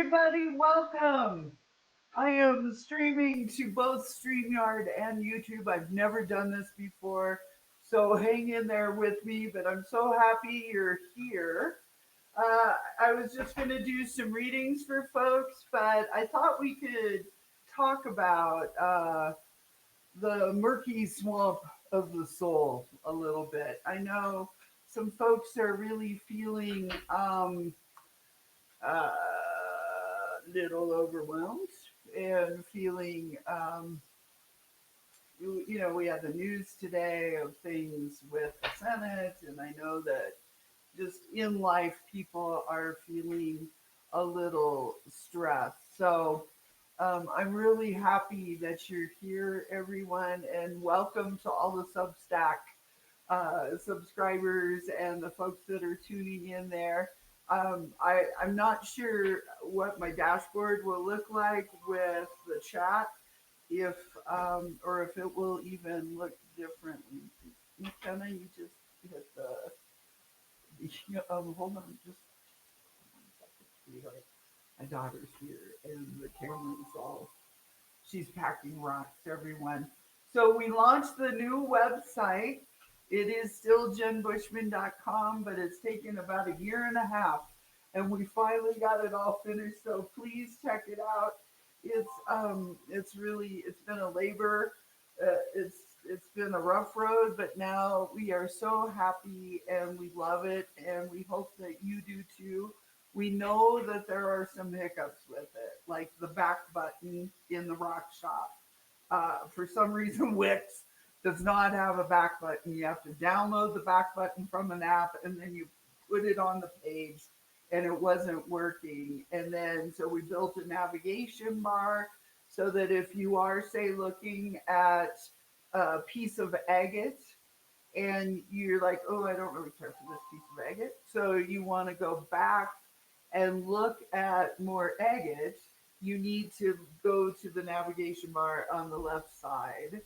everybody, welcome. I am streaming to both StreamYard and YouTube. I've never done this before, so hang in there with me, but I'm so happy you're here. I was just going to do some readings for folks, but I thought we could talk about the murky swamp of the soul a little bit. I know some folks are really feeling a little overwhelmed and feeling, we had the news today of things with the Senate, and I know that just in life, people are feeling a little stressed. So I'm really happy that you're here, everyone, and welcome to all the Substack subscribers and the folks that are tuning in there. I'm not sure what my dashboard will look like with the chat, if or if it will even look differently. McKenna, you just hit hold on, just 1 second, sweetheart. My daughter's here, and the camera's all. She's packing rocks, everyone. So we launched the new website. It is still jenbushman.com, but it's taken about a year and a half, and we finally got it all finished. So please check it out. It's been a labor. It's been a rough road, but now we are so happy and we love it, and we hope that you do too. We know that there are some hiccups with it, like the back button in the rock shop. For some reason, Wix does not have a back button. You have to download the back button from an app, and then you put it on the page, and it wasn't working. And then, so we built a navigation bar so that if you are, say, looking at a piece of agate and you're like, oh, I don't really care for this piece of agate. So you want to go back and look at more agate, you need to go to the navigation bar on the left side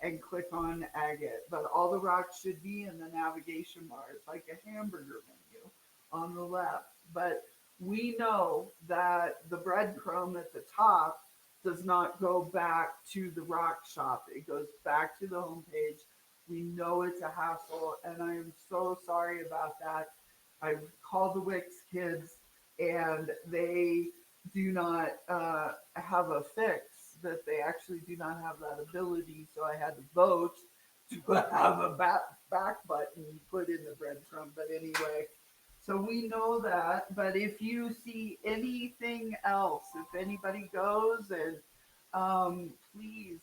and click on agate. But all the rocks should be in the navigation bar. It's like a hamburger menu on the left. But we know that the breadcrumb at the top does not go back to the rock shop. It goes back to the homepage. We know it's a hassle, and I am so sorry about that. I've called the Wix kids, and they do not have a fix, that they actually do not have that ability. So I had to vote to have a back button put in the breadcrumb. But anyway, so we know that. But if you see anything else, if anybody goes, and please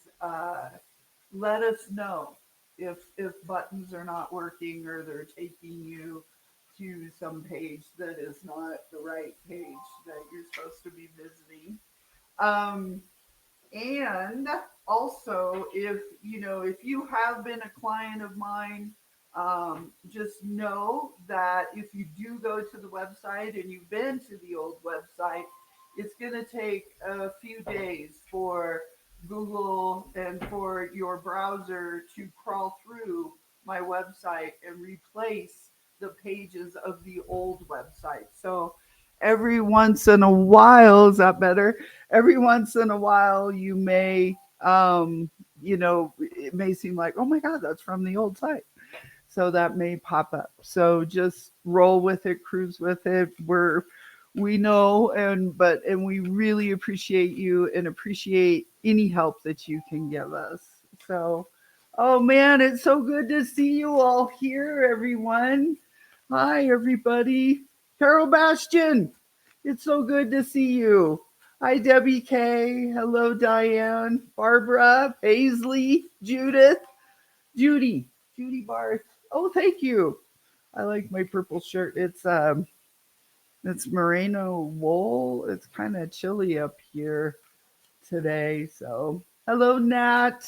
let us know if buttons are not working or they're taking you to some page that is not the right page that you're supposed to be visiting. Um, and also, if you have been a client of mine, just know that if you do go to the website and you've been to the old website, it's going to take a few days for Google and for your browser to crawl through my website and replace the pages of the old website. So every once in a while, is that better? Every once in a while, it may seem like, oh my God, that's from the old site. So that may pop up. So just roll with it, cruise with it. We know, and we really appreciate you and appreciate any help that you can give us. So, oh man, it's so good to see you all here, everyone. Hi, everybody. Carol Bastion, it's so good to see you. Hi, Debbie K. Hello, Diane, Barbara, Paisley, Judith, Judy, Judy Barth. Oh, thank you. I like my purple shirt. It's merino wool. It's kind of chilly up here today. So, hello, Nat,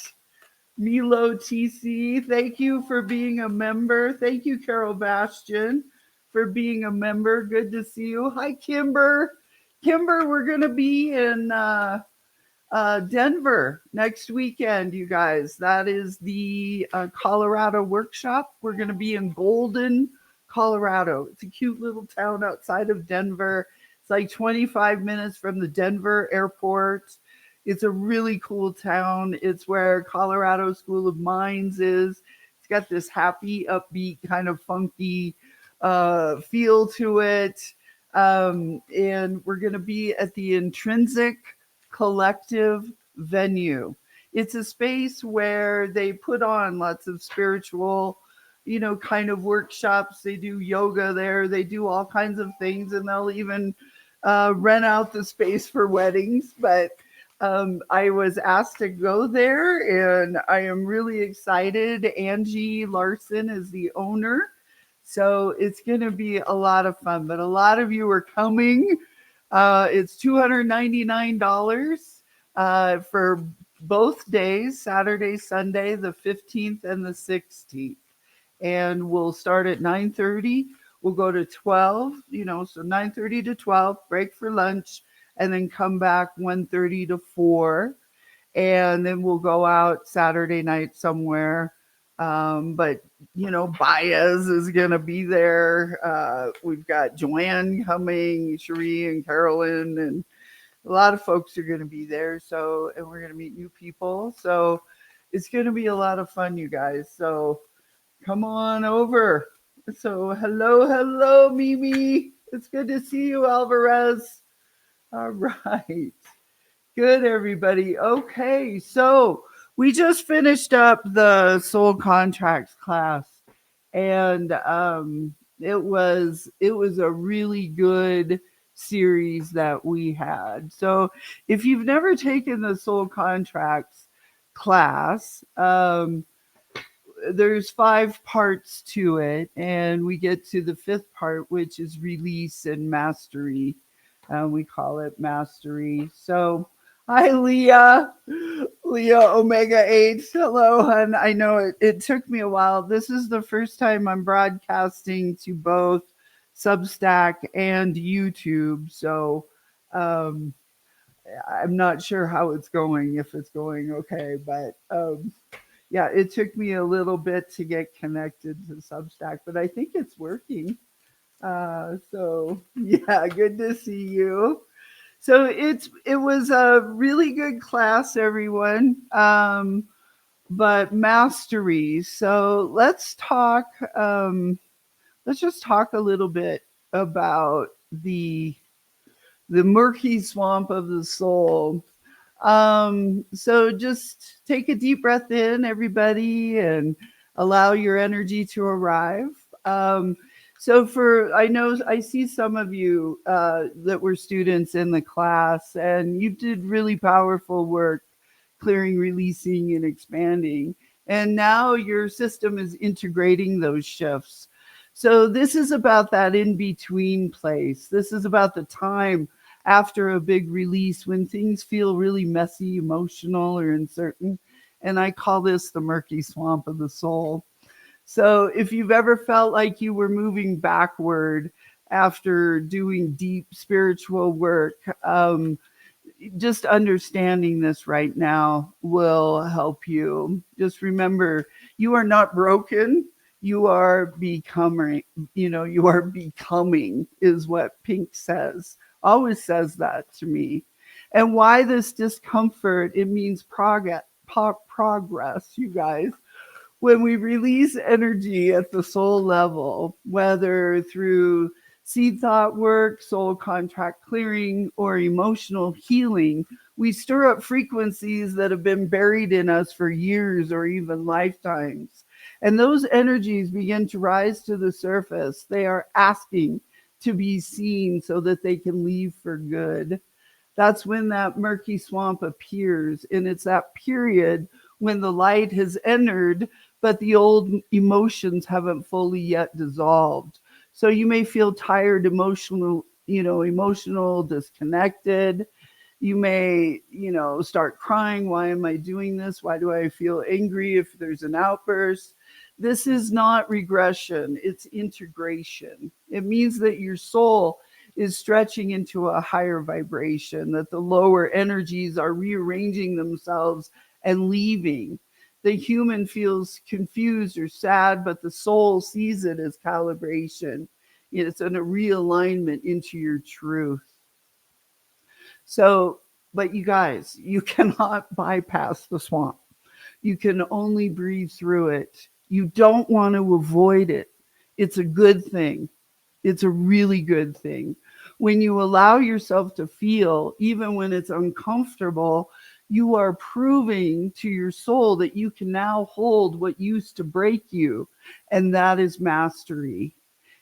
Milo TC. Thank you for being a member. Thank you, Carol Bastion, for being a member. Good to see you. Hi, Kimber. Kimber, we're going to be in Denver next weekend, you guys. That is the Colorado workshop. We're going to be in Golden, Colorado. It's a cute little town outside of Denver. It's like 25 minutes from the Denver airport. It's a really cool town. It's where Colorado School of Mines is. It's got this happy, upbeat, kind of funky feel to it. And we're going to be at the Intrinsic Collective venue. It's a space where they put on lots of spiritual, kind of workshops. They do yoga there, they do all kinds of things, and they'll even rent out the space for weddings. But I was asked to go there, and I am really excited. Angie Larson is the owner. So it's going to be a lot of fun, but a lot of you are coming. It's $299 for both days, Saturday, Sunday, the 15th and the 16th. And we'll start at 9:30. We'll go to 12, so 9:30 to 12, break for lunch, and then come back 1:30 to 4. And then we'll go out Saturday night somewhere. But Baez is gonna be there. We've got Joanne coming, Cherie and Carolyn, and a lot of folks are gonna be there. So, and we're gonna meet new people. So it's gonna be a lot of fun, you guys. So come on over. So hello, Mimi. It's good to see you, Alvarez. All right. Good, everybody. Okay, so we just finished up the soul contracts class, and it was a really good series that we had. So if you've never taken the soul contracts class, there's 5 parts to it, and we get to the 5th part, which is release and mastery. We call it mastery. So hi, Leah. Leah Omega 8. Hello, hun. I know it took me a while. This is the first time I'm broadcasting to both Substack and YouTube. So I'm not sure how it's going, if it's going okay. But yeah, it took me a little bit to get connected to Substack, but I think it's working. So yeah, good to see you. So it was a really good class, everyone. But mastery. So let's just talk a little bit about the murky swamp of the soul. So just take a deep breath in, everybody, and allow your energy to arrive. So I know I see some of you that were students in the class, and you did really powerful work clearing, releasing, and expanding. And now your system is integrating those shifts. So this is about that in between place. This is about the time after a big release when things feel really messy, emotional, or uncertain. And I call this the murky swamp of the soul. So if you've ever felt like you were moving backward after doing deep spiritual work, just understanding this right now will help you. Just remember, you are not broken. You are becoming, you are becoming is what Pink says. Always says that to me. And why this discomfort? It means progress, you guys. When we release energy at the soul level, whether through seed thought work, soul contract clearing, or emotional healing, we stir up frequencies that have been buried in us for years or even lifetimes. And those energies begin to rise to the surface. They are asking to be seen so that they can leave for good. That's when that murky swamp appears. And it's that period when the light has entered, but the old emotions haven't fully yet dissolved. So you may feel tired, emotional, disconnected. You may, start crying. Why am I doing this? Why do I feel angry if there's an outburst? This is not regression. It's integration. It means that your soul is stretching into a higher vibration, that the lower energies are rearranging themselves and leaving. The human feels confused or sad, but the soul sees it as calibration. It's a realignment into your truth. So, but you guys, you cannot bypass the swamp. You can only breathe through it. You don't want to avoid it. It's a good thing. It's a really good thing. When you allow yourself to feel, even when it's uncomfortable, you are proving to your soul that you can now hold what used to break you, and that is mastery.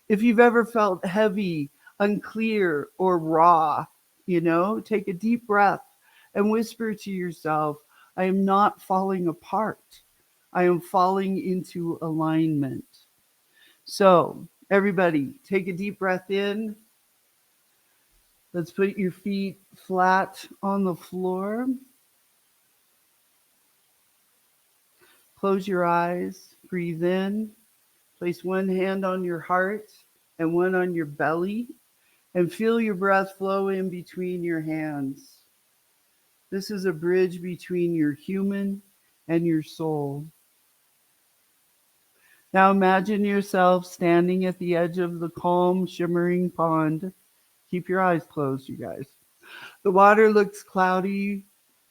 If you've ever felt heavy, unclear, or raw, take a deep breath and whisper to yourself, I am not falling apart. I am falling into alignment. So, everybody, take a deep breath in. Let's put your feet flat on the floor. Close your eyes. Breathe in. Place one hand on your heart and one on your belly, and feel your breath flow in between your hands. This is a bridge between your human and your soul. Now imagine yourself standing at the edge of the calm, shimmering pond. Keep your eyes closed, you guys. The water looks cloudy.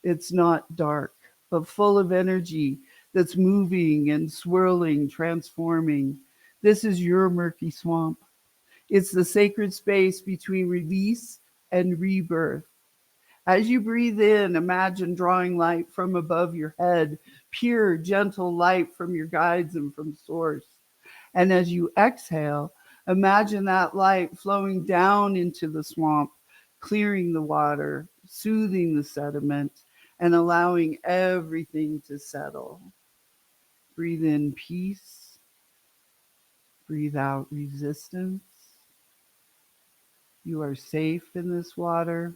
It's not dark, but full of energy that's moving and swirling, transforming. This is your murky swamp. It's the sacred space between release and rebirth. As you breathe in, imagine drawing light from above your head, pure, gentle light from your guides and from source. And as you exhale, imagine that light flowing down into the swamp, clearing the water, soothing the sediment, and allowing everything to settle. Breathe in peace. Breathe out resistance. You are safe in this water.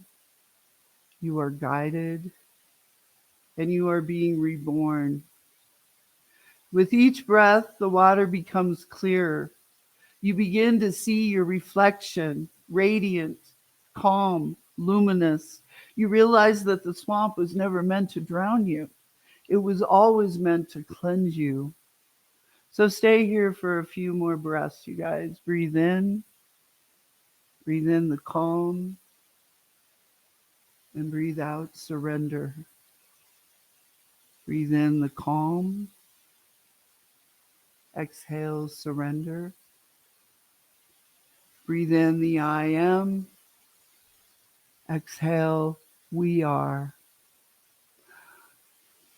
You are guided. And you are being reborn. With each breath, the water becomes clearer. You begin to see your reflection, radiant, calm, luminous. You realize that the swamp was never meant to drown you. It was always meant to cleanse you. So stay here for a few more breaths, you guys. Breathe in the calm, and breathe out surrender. Breathe in the calm, exhale surrender. Breathe in the I am, exhale we are.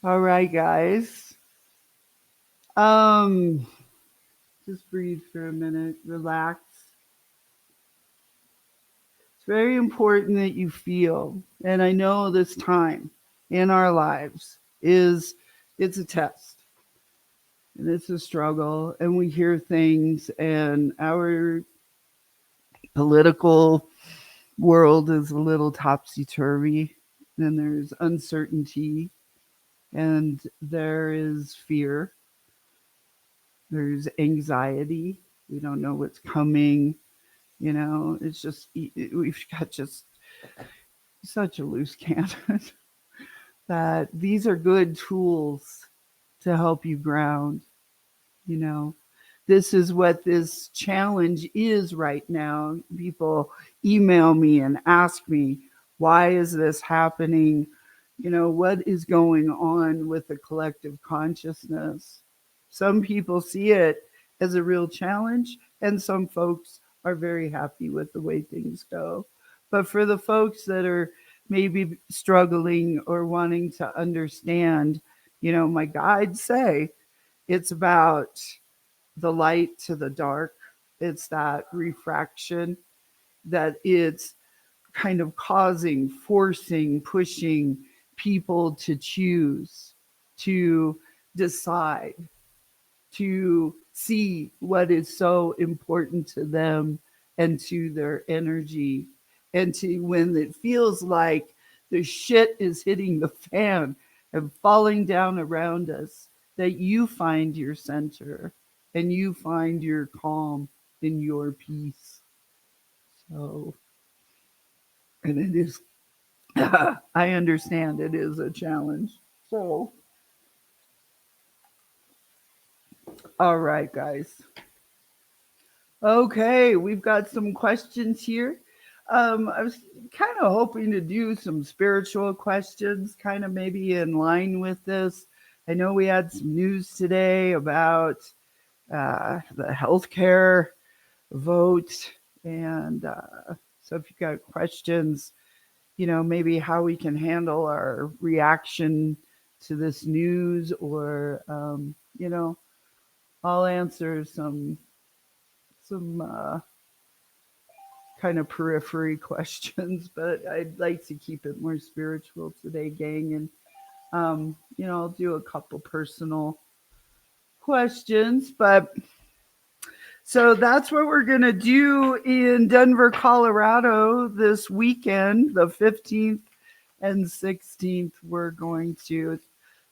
All right, guys. Um, just breathe for a minute, relax. It's very important that you feel, and I know this time in our lives it's a test and it's a struggle, and we hear things, and our political world is a little topsy-turvy, and there's uncertainty, and there is fear, there's anxiety. We don't know what's coming. It's just, we've got just such a loose cannon that these are good tools to help you ground. you know this is what this challenge is right now. People email me and ask me, why is this happening? What is going on with the collective consciousness? Some people see it as a real challenge, and some folks are very happy with the way things go. But for the folks that are maybe struggling or wanting to understand, my guides say it's about the light to the dark. It's that refraction that it's kind of causing, forcing, pushing people to choose, to decide, to see what is so important to them and to their energy. And to when it feels like the shit is hitting the fan and falling down around us, that you find your center and you find your calm and your peace. So, and it is, I understand it is a challenge. So, all right, guys. Okay, we've got some questions here. I was kind of hoping to do some spiritual questions, kind of maybe in line with this. I know we had some news today about the healthcare vote, and so if you got questions, maybe how we can handle our reaction to this news, or I'll answer some kind of periphery questions, but I'd like to keep it more spiritual today, gang. And I'll do a couple personal questions, but so that's what we're going to do in Denver, Colorado this weekend, the 15th and 16th. We're going to,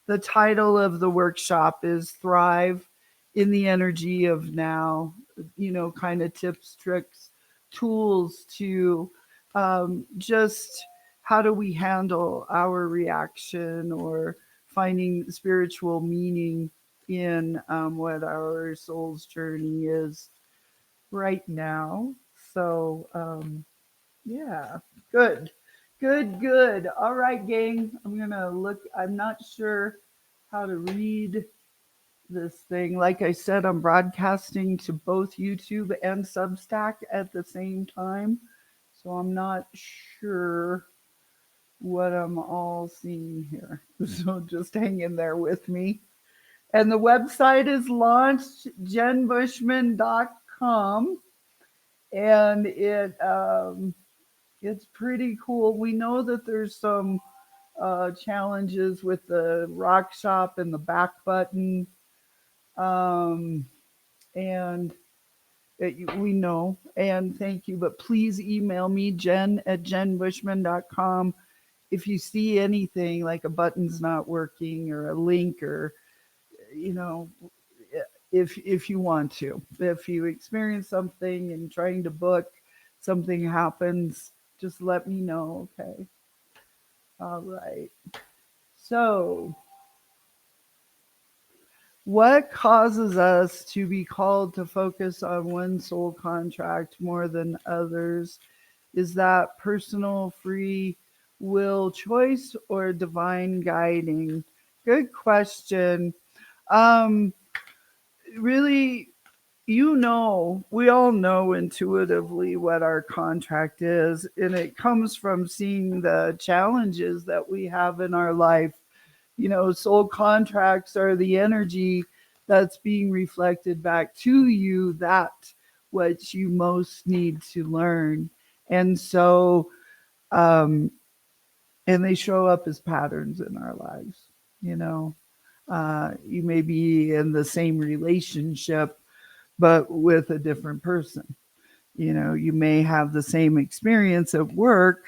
the title of the workshop is Thrive in the Energy of Now, kind of tips, tricks, tools to just how do we handle our reaction, or finding spiritual meaning in what our soul's journey is right now. So, yeah, good, good, good. All right, gang. I'm going to look. I'm not sure how to read this thing. Like I said, I'm broadcasting to both YouTube and Substack at the same time. So I'm not sure what I'm all seeing here. So just hang in there with me. And the website is launched, jenbushman.com. And it's pretty cool. We know that there's some challenges with the rock shop and the back button. Um, and we know, and thank you, but please email me, jen@jenbushman.com, if you see anything like a button's not working, or a link, or you know if you want to, if you experience something and trying to book, something happens, just let me know. Okay. All right. So what causes us to be called to focus on one soul contract more than others? Is that personal free will choice or divine guiding? Good question. Um, really, we all know intuitively what our contract is, and it comes from seeing the challenges that we have in our life. Soul contracts are the energy that's being reflected back to you, that what you most need to learn. And so, um, and they show up as patterns in our lives. You know, you may be in the same relationship, but with a different person. You may have the same experience at work,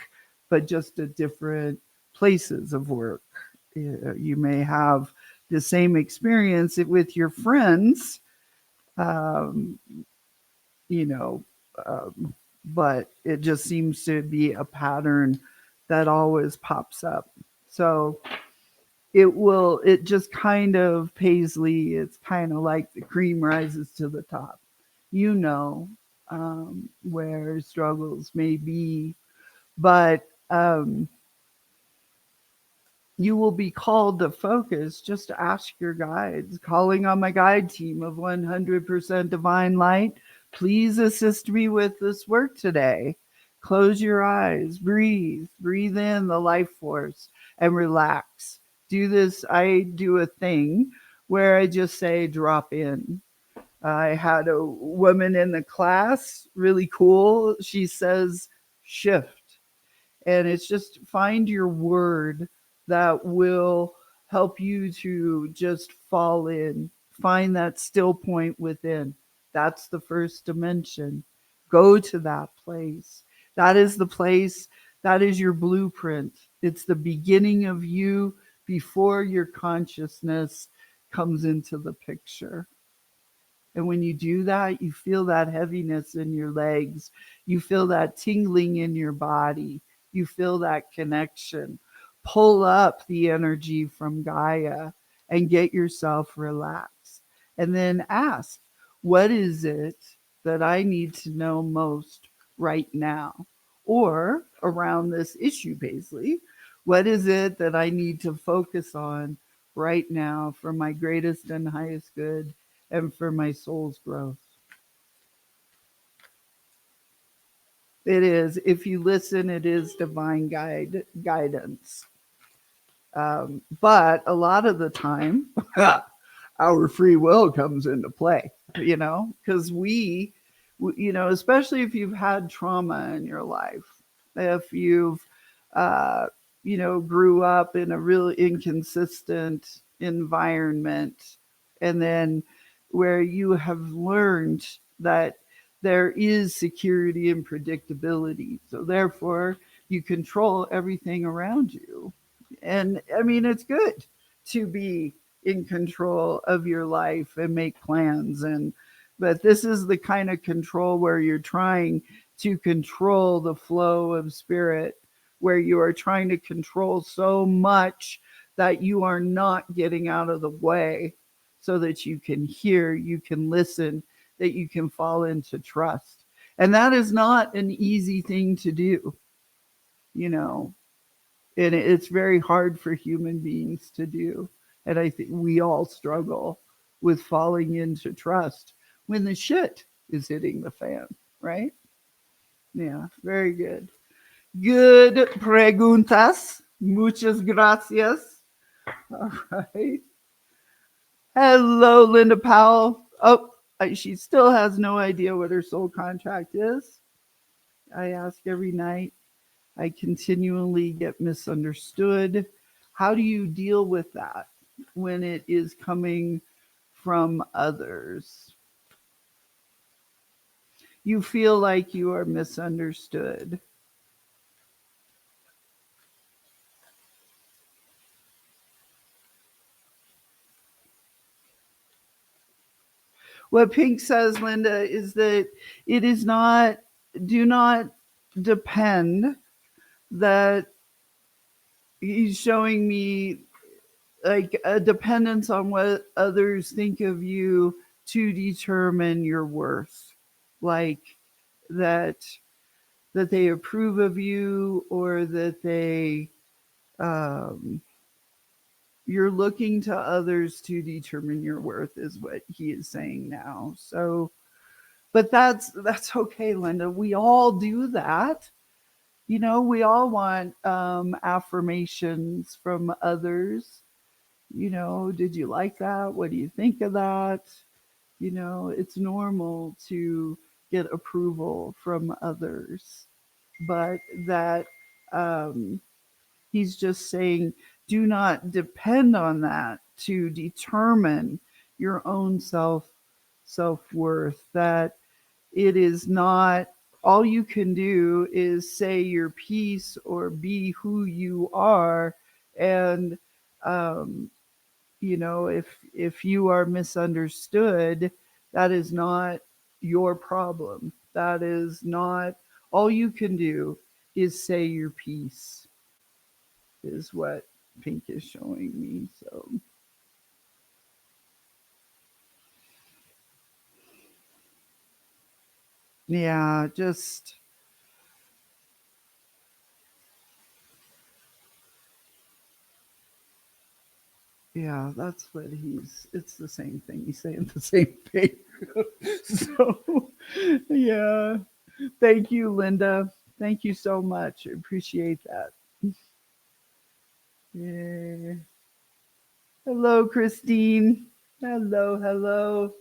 but just at different places of work. You may have the same experience with your friends, um, you know, um, but it just seems to be a pattern that always pops up. So it just kind of, Paisley, it's kind of like the cream rises to the top. You know, where struggles may be, but you will be called to focus. Just ask your guides. Calling on my guide team of 100% divine light. Please assist me with this work today. Close your eyes, breathe in the life force, and relax. Do this. I do a thing where I just say drop in. I had a woman in the class, really cool. She says shift. And it's just find your word that will help you to just fall in, find that still point within. That's the first dimension. Go to that place. That is the place, that is your blueprint. It's the beginning of you before your consciousness comes into the picture. And when you do that, you feel that heaviness in your legs. You feel that tingling in your body. You feel that connection. Pull up the energy from Gaia and get yourself relaxed. And then ask, what is it that I need to know most right now? or around this issue, Paisley. What is it that I need to focus on right now for my greatest and highest good and for my soul's growth? It is. If you listen, it is divine guidance. But a lot of the time, our free will comes into play, because especially if you've had trauma in your life, if you've, uh, grew up in a really inconsistent environment, and then where you have learned that there is security and predictability. So therefore, you control everything around you. And I mean, it's good to be in control of your life and make plans, but this is the kind of control where you're trying to control the flow of spirit, where you are trying to control so much that you are not getting out of the way, so that you can hear, you can listen, that you can fall into trust. And that is not an easy thing to do, you know and it's very hard for human beings to do. And I think we all struggle with falling into trust when the shit is hitting the fan, right? Yeah, very good. Good preguntas. Muchas gracias. All right. Hello, Linda Powell. Oh, she still has no idea what her soul contract is. I ask every night. I continually get misunderstood. How do you deal with that when it is coming from others? You feel like you are misunderstood. What Pink says, Linda, is that it is not, do not depend, that he's showing me like a dependence on what others think of you to determine your worth. Like that they approve of you, or that um, you're looking to others to determine your worth, is what he is saying now. So, but that's okay, Linda. We all do that. We all want affirmations from others. Did you like that? What do you think of that? It's normal to get approval from others, but that um, he's just saying, do not depend on that to determine your own self-worth. That it is not, all you can do is say your piece or be who you are. And if you are misunderstood, that is not your problem. That is not, all you can do is say your piece, is what Pink is showing me. So yeah, just, yeah, that's what it's the same thing. He's saying the same thing. So yeah. Thank you, Linda. Thank you so much. I appreciate that. Yeah. Hello, Christine. Hello, hello.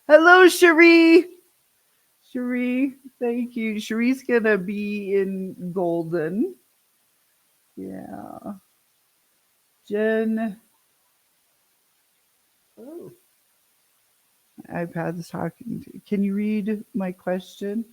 Hello, Cherie. Cherie, thank you. Cherie's gonna be in Golden. Yeah. Jen. Oh, iPad's talking to you. Can you read my question?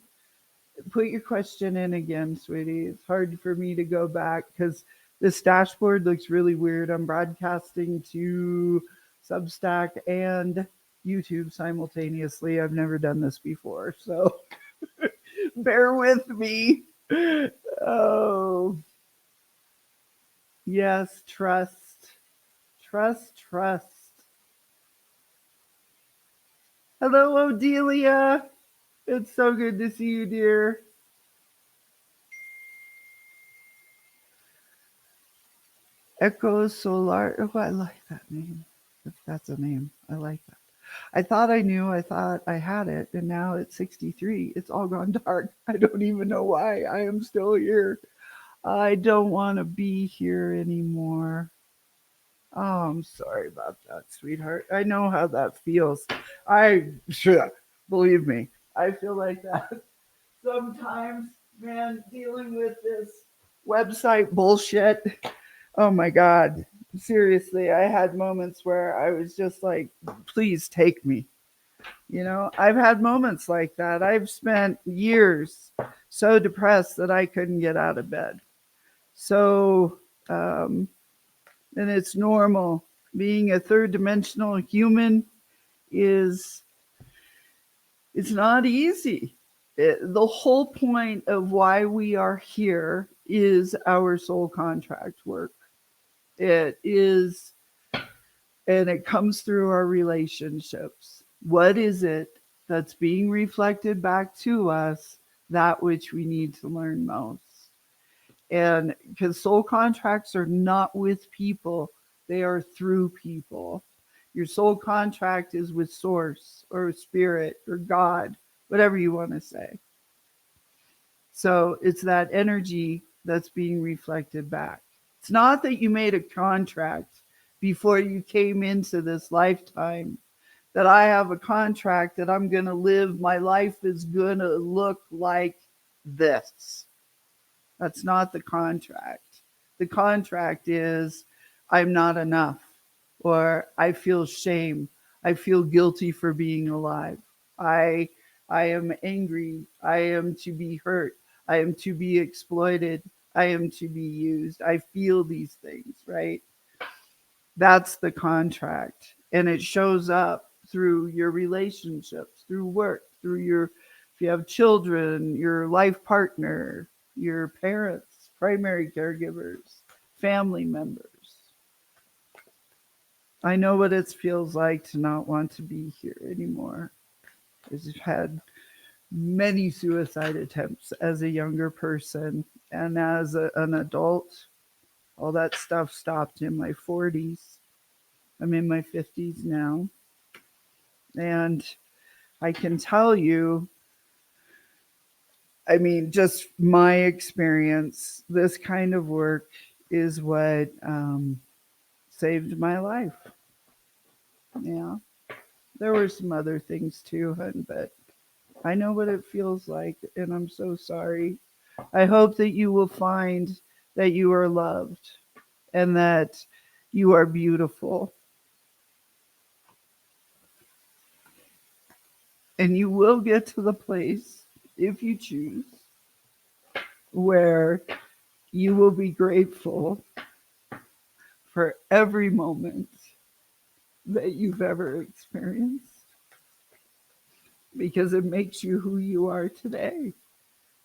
Put your question in again, sweetie. It's hard for me to go back because this dashboard looks really weird. I'm broadcasting to Substack and YouTube simultaneously. I've never done this before, so bear with me. Oh, yes, trust, trust, trust. Hello, Odelia. It's so good to see you, dear. Echo Solar. Oh, I like that name. If that's a name, I like that. I thought I knew. I thought I had it, and now it's 63. It's all gone dark. I don't even know why. I am still here. I don't want to be here anymore. Oh, I'm sorry about that, sweetheart. I know how that feels. I sure believe me. I feel like that sometimes, man, dealing with this website bullshit. Oh my God. Seriously, I had moments where I was just like, please take me. I've had moments like that. I've spent years so depressed that I couldn't get out of bed. So, um, and it's normal. Being a third dimensional human is it's not easy. The whole point of why we are here is our soul contract work. It is, and it comes through our relationships. What is it that's being reflected back to us, that which we need to learn most? And because soul contracts are not with people, they are through people. Your soul contract is with source or spirit or God, whatever you want to say. So it's that energy that's being reflected back. It's not that you made a contract before you came into this lifetime, that I have a contract that I'm going to live, my life is going to look like this. That's not the contract. The contract is I'm not enough, or I feel shame. I feel guilty for being alive. I I am angry. I am to be hurt. I am to be exploited. I am to be used. I feel these things, right? That's the contract. And it shows up through your relationships, through work, through if you have children, your life partner, your parents, primary caregivers, family members. I know what it feels like to not want to be here anymore. I've had many suicide attempts as a younger person, and as an adult, all that stuff stopped in my 40s. I'm in my 50s now. And I can tell you, I mean, just my experience, this kind of work is what saved my life. Yeah. There were some other things too, hun, but I know what it feels like, and I'm so sorry. I hope that you will find that you are loved and that you are beautiful. And you will get to the place, if you choose, where you will be grateful for every moment that you've ever experienced because it makes you who you are today.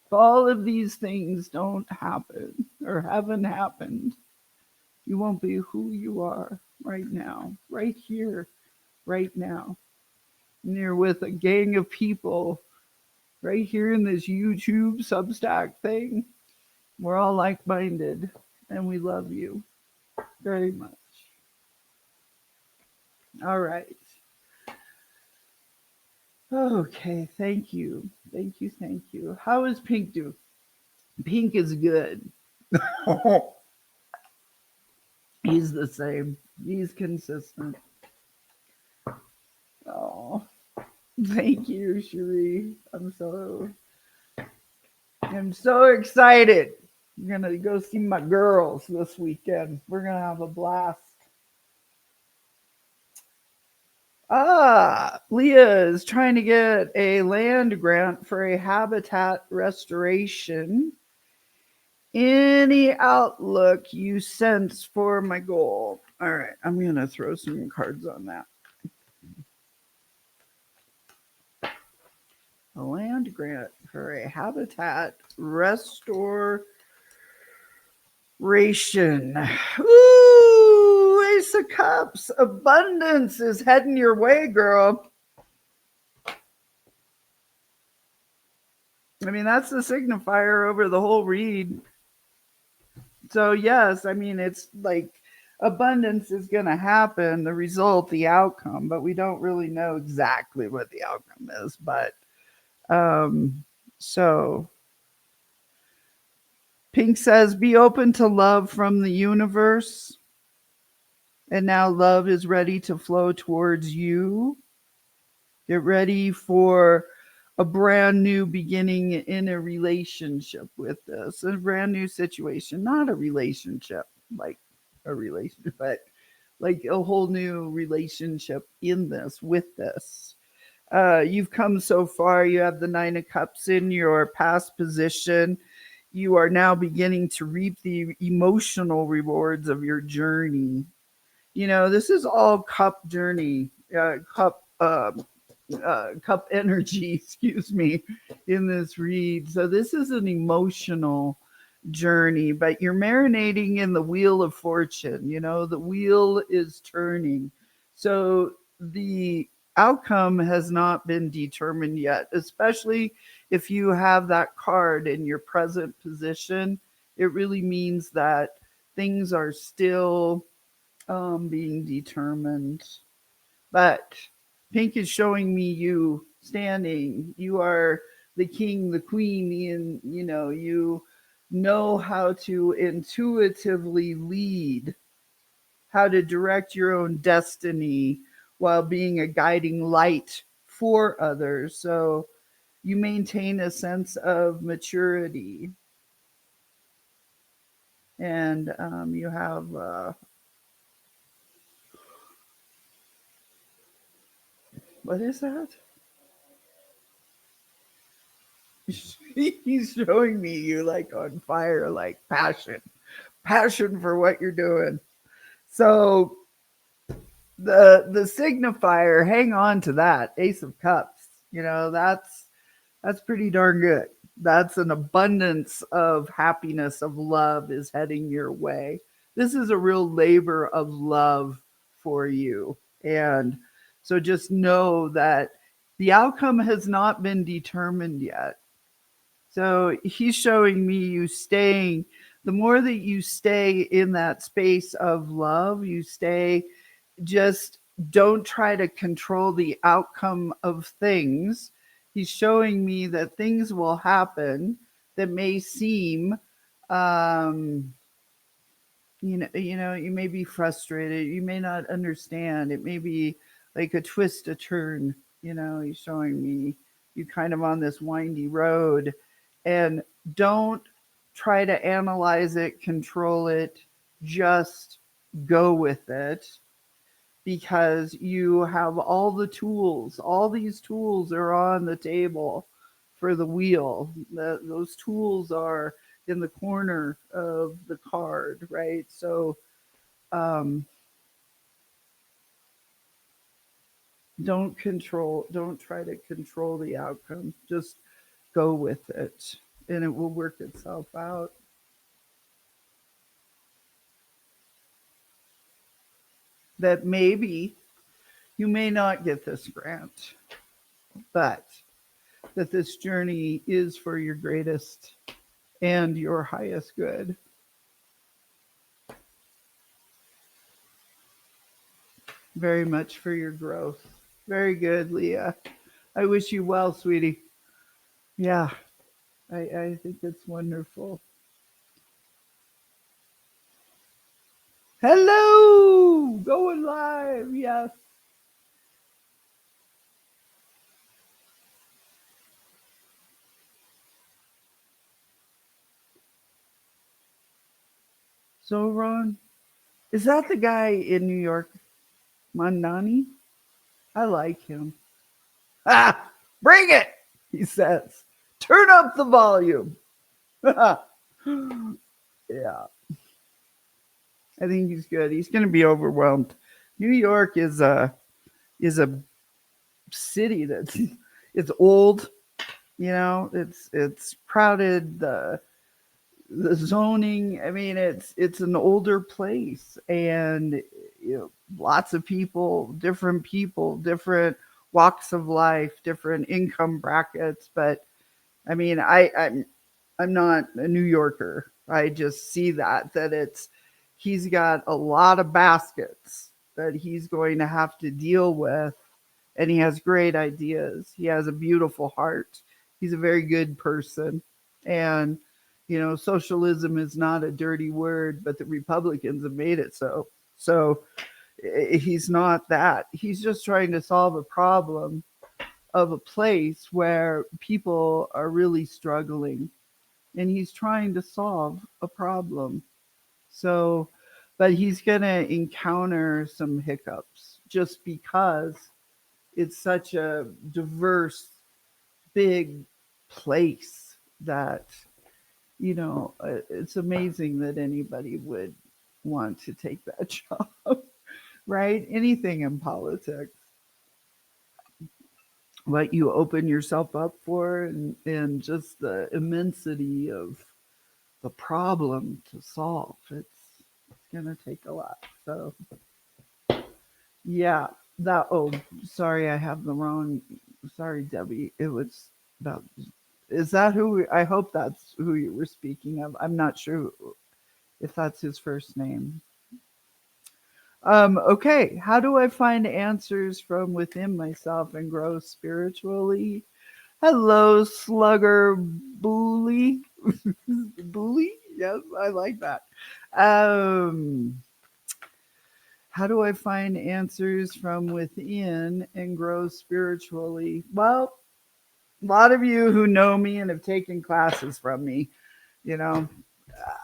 If all of these things don't happen or haven't happened, you won't be who you are right now, right here, right now. And you're with a gang of people right here in this YouTube Substack thing. We're all like minded and we love you very much. All right. Okay. Thank you. Thank you. Thank you. How is Pink doing? Pink is good. He's the same. He's consistent. Oh, thank you, Cherie. I'm so excited. We're gonna go see my girls this weekend. We're gonna have a blast. Leah is trying to get a land grant for a habitat restoration. Any outlook you sense for my goal? All right, I'm gonna throw some cards on that. A land grant for a habitat restoration. Ooh, Ace of Cups. Abundance is heading your way, girl. I mean, that's the signifier over the whole read. So, yes, I mean, it's like abundance is going to happen, the result, the outcome, but we don't really know exactly what the outcome is. But um, so Pink says, be open to love from the universe. And now love is ready to flow towards you. Get ready for a brand new beginning in a relationship with this, a brand new situation, not a relationship like a relationship, but like a whole new relationship in this, with this. You've come so far. You have the Nine of Cups in your past position. You are now beginning to reap the emotional rewards of your journey. You know, this is all cup journey, cup energy, excuse me, in this read. So this is an emotional journey, but you're marinating in the wheel of fortune. You know, the wheel is turning. So the outcome has not been determined yet, especially if you have that card in your present position. It really means that things are still being determined. But Pink is showing me you standing. You are the king, the queen, and you know how to intuitively lead, how to direct your own destiny while being a guiding light for others. So you maintain a sense of maturity, and you have what is that? He's showing me you like on fire, like passion for what you're doing. So the signifier, hang on to that, Ace of Cups. You know, that's pretty darn good. That's an abundance of happiness, of love is heading your way. This is a real labor of love for you. And so just know that the outcome has not been determined yet. So he's showing me you staying, the more that you stay in that space of love, you stay, just don't try to control the outcome of things. He's showing me that things will happen that may seem um you may be frustrated, you may not understand, it may be like a twist, a turn. He's showing me you kind of on this windy road, and don't try to analyze it, control it, just go with it, because you have all the tools. All these tools are on the table for the wheel. Those tools are in the corner of the card, right? So um, don't try to control the outcome. Just go with it, and it will work itself out. That maybe you may not get this grant, but that this journey is for your greatest and your highest good. Very much for your growth. Very good, Leah. I wish you well, sweetie. Yeah, I think it's wonderful. Hello, going live. Yes. So, Ron, is that the guy in New York, Mandani? I like him. Ah, bring it, he says. Turn up the volume. Yeah, I think he's good. He's going to be overwhelmed. New York is a city that's it's old. It's crowded. The zoning. I mean, it's an older place, and lots of people, different walks of life, different income brackets. But I mean, I'm not a New Yorker. I just see that it's he's got a lot of baskets that he's going to have to deal with, and he has great ideas. He has a beautiful heart. He's a very good person. And, socialism is not a dirty word, but the Republicans have made it so. So he's not that. He's just trying to solve a problem of a place where people are really struggling. And he's trying to solve a problem. So, but he's going to encounter some hiccups just because it's such a diverse, big place that, it's amazing that anybody would want to take that job, right? Anything in politics, what you open yourself up for, and just the immensity of the problem to solve. It's going to take a lot. So, yeah, sorry, I have the wrong, sorry, Debbie. It was about, is that I hope that's who you were speaking of. I'm not sure if that's his first name. Okay, how do I find answers from within myself and grow spiritually? Hello, Slugger Bully. Bully? Yes, I like that. How do I find answers from within and grow spiritually? Well, a lot of you who know me and have taken classes from me, you know,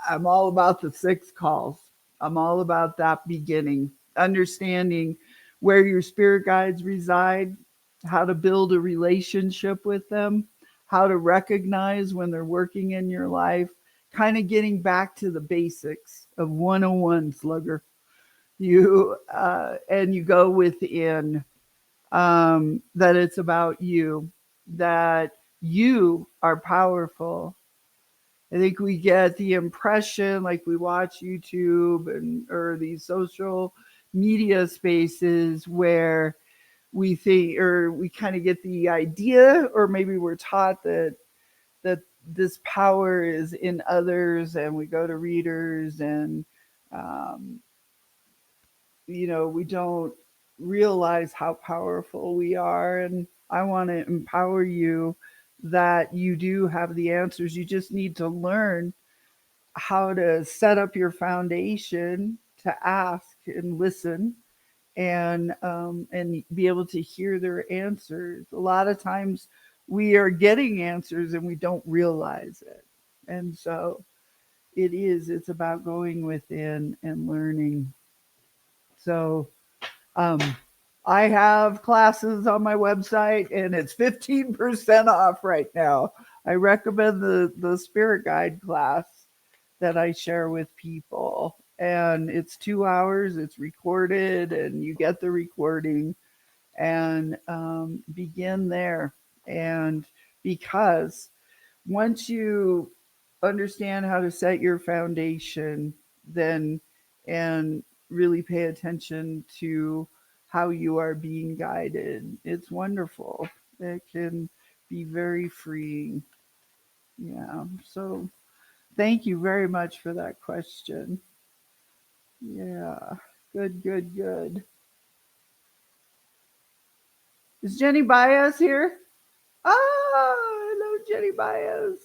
I'm all about the 6 calls. I'm all about that beginning, understanding where your spirit guides reside, how to build a relationship with them, how to recognize when they're working in your life, kind of getting back to the basics of 101, Slugger. And you go within, that it's about you, that you are powerful. I think we get the impression, like we watch YouTube or these social media spaces, where we think, or we kind of get the idea, or maybe we're taught that this power is in others, and we go to readers, and um, we don't realize how powerful we are. And I want to empower you that you do have the answers. You just need to learn how to set up your foundation to ask and listen, and be able to hear their answers. A lot of times we are getting answers and we don't realize it. And so it's about going within and learning. So um, I have classes on my website, and it's 15% off right now. I recommend the spirit guide class that I share with people. And it's 2 hours, it's recorded, and you get the recording, and begin there. And because once you understand how to set your foundation, then, and really pay attention to how you are being guided, it's wonderful. It can be very freeing. Yeah. So thank you very much for that question. Yeah. Good, good, good. Is Jenny Baez here? Ah, hello, Jenny Baez.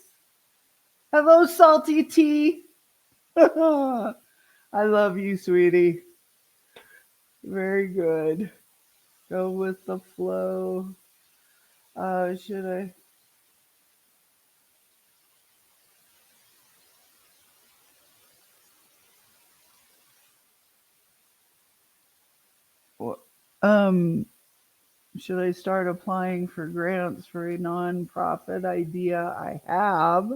Hello, Salty Tea. I love you, sweetie. Very good. Go with the flow. Should I? Um, should I start applying for grants for a nonprofit idea I have?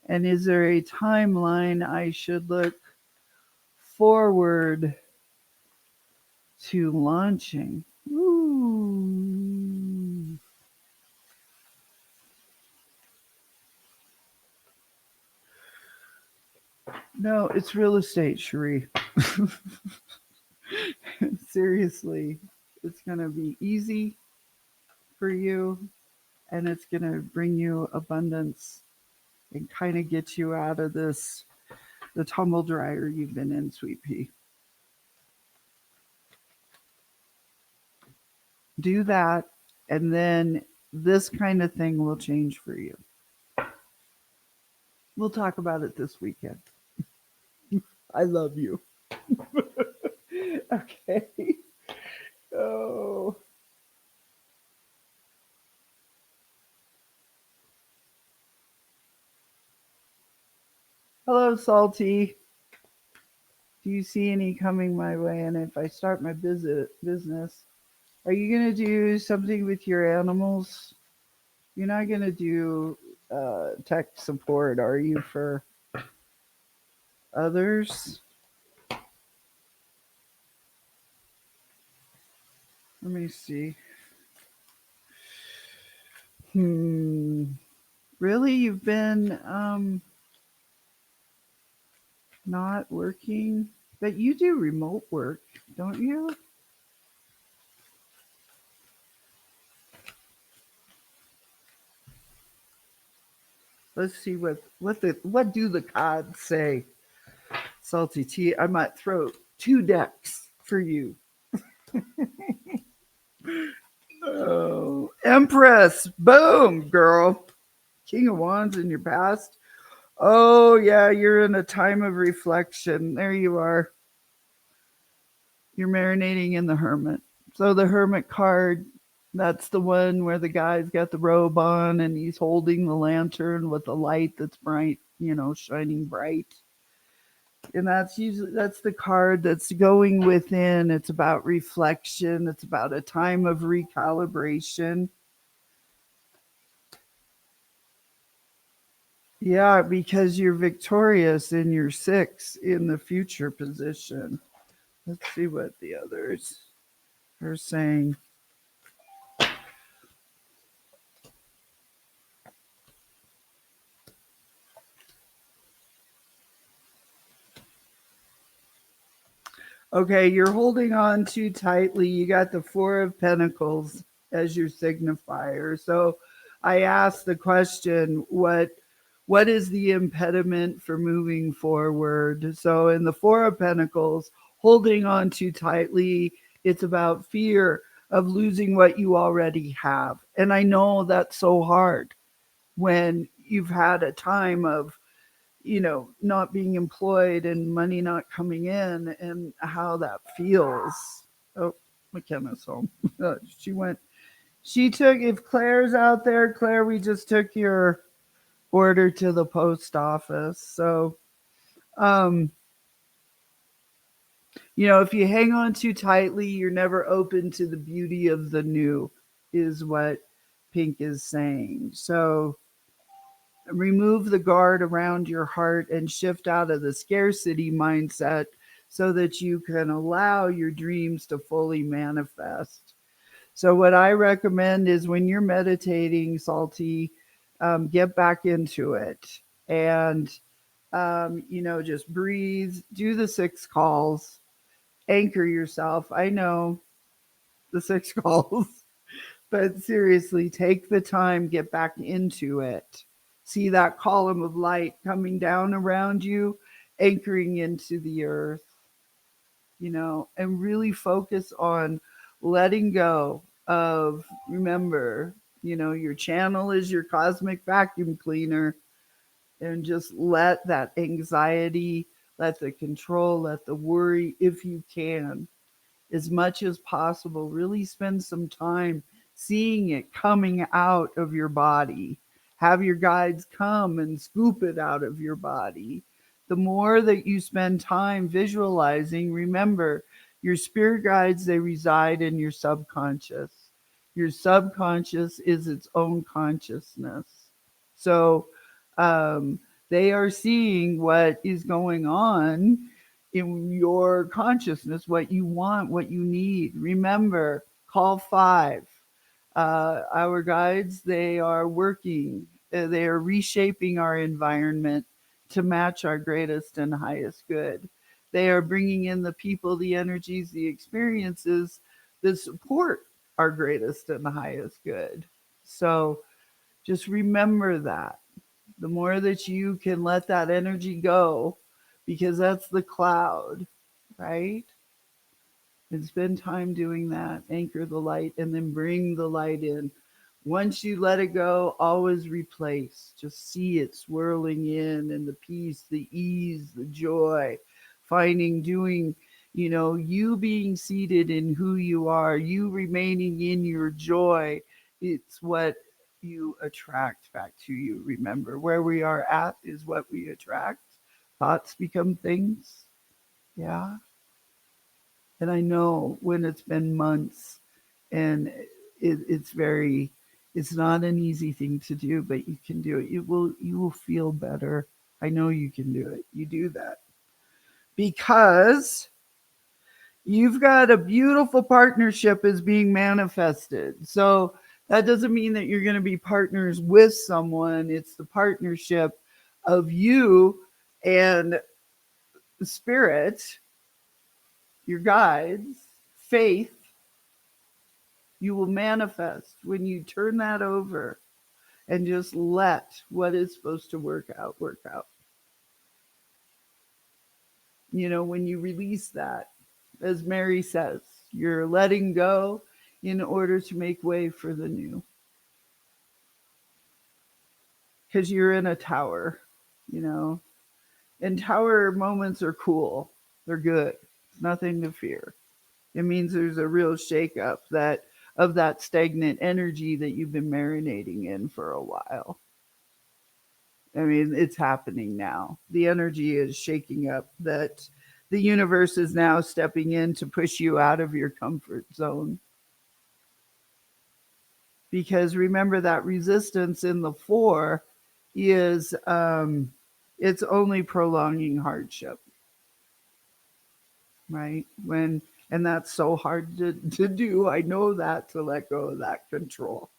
And is there a timeline I should look forward to launching? Ooh. No, it's real estate, Cherie. Seriously, it's going to be easy for you, and it's going to bring you abundance and kind of get you out of this the tumble dryer you've been in, sweet pea. Do that, and then this kind of thing will change for you. We'll talk about it this weekend. I love you. Okay. Oh. Hello, Salty. Do you see any coming my way? And if I start my business, are you going to do something with your animals? You're not going to do tech support, are you, for others? Let me see. Really? You've been not working? But you do remote work, don't you? Let's see what do the cards say. Salty tea. I might throw 2 decks for you. Oh, Empress. Boom, girl. King of Wands in your past. Oh, yeah, you're in a time of reflection. There you are. You're marinating in the Hermit. So the Hermit card, that's the one where the guy's got the robe on and he's holding the lantern with the light that's bright, shining bright. And that's the card that's going within. It's about reflection. It's about a time of recalibration. Yeah, because you're victorious in your 6 in the future position. Let's see what the others are saying. Okay, you're holding on too tightly. You got the 4 of Pentacles as your signifier. So I asked the question, what is the impediment for moving forward? So in the 4 of Pentacles, holding on too tightly, it's about fear of losing what you already have. And I know that's so hard when you've had a time of not being employed and money not coming in and how that feels. Oh, McKenna's home. If Claire's out there, Claire, we just took your order to the post office. So, if you hang on too tightly, you're never open to the beauty of the new, is what Pink is saying. So, remove the guard around your heart and shift out of the scarcity mindset so that you can allow your dreams to fully manifest. So what I recommend is when you're meditating, Salty, get back into it and, just breathe, do the 6 calls, anchor yourself. I know the 6 calls, but seriously, take the time, get back into it. See that column of light coming down around you, anchoring into the earth, and really focus on letting go of, remember, your channel is your cosmic vacuum cleaner, and just let that anxiety, let the control, let the worry, if you can, as much as possible, really spend some time seeing it coming out of your body. Have your guides come and scoop it out of your body. The more that you spend time visualizing, remember, your spirit guides, they reside in your subconscious. Your subconscious is its own consciousness. So they are seeing what is going on in your consciousness, what you want, what you need. Remember, call 5. Our guides, they are working, they are reshaping our environment to match our greatest and highest good. They are bringing in the people, the energies, the experiences that support our greatest and the highest good. So just remember that. The more that you can let that energy go, because that's the cloud, right? And spend time doing that. Anchor the light and then bring the light in. Once you let it go, always replace. Just see it swirling in, and the peace, the ease, the joy, finding, doing, you being seated in who you are, you remaining in your joy. It's what you attract back to you. Remember, where we are at is what we attract. Thoughts become things. Yeah. And I know when it's been months and it's not an easy thing to do, but you can do it. You will feel better. I know you can do it. You do that because you've got a beautiful partnership is being manifested. So that doesn't mean that you're going to be partners with someone. It's the partnership of you and spirit, your guides, faith. You will manifest when you turn that over and just let what is supposed to work out, work out. When you release that, as Mary says, you're letting go in order to make way for the new. Because you're in a tower, you know, and tower moments are cool. They're good. Nothing to fear. It means there's a real shakeup that of that stagnant energy that you've been marinating in for a while. I mean, it's happening now. The energy is shaking up that the universe is now stepping in to push you out of your comfort zone. Because remember that resistance in the four is it's only prolonging hardship, right? And that's so hard to do. I know that, to let go of that control.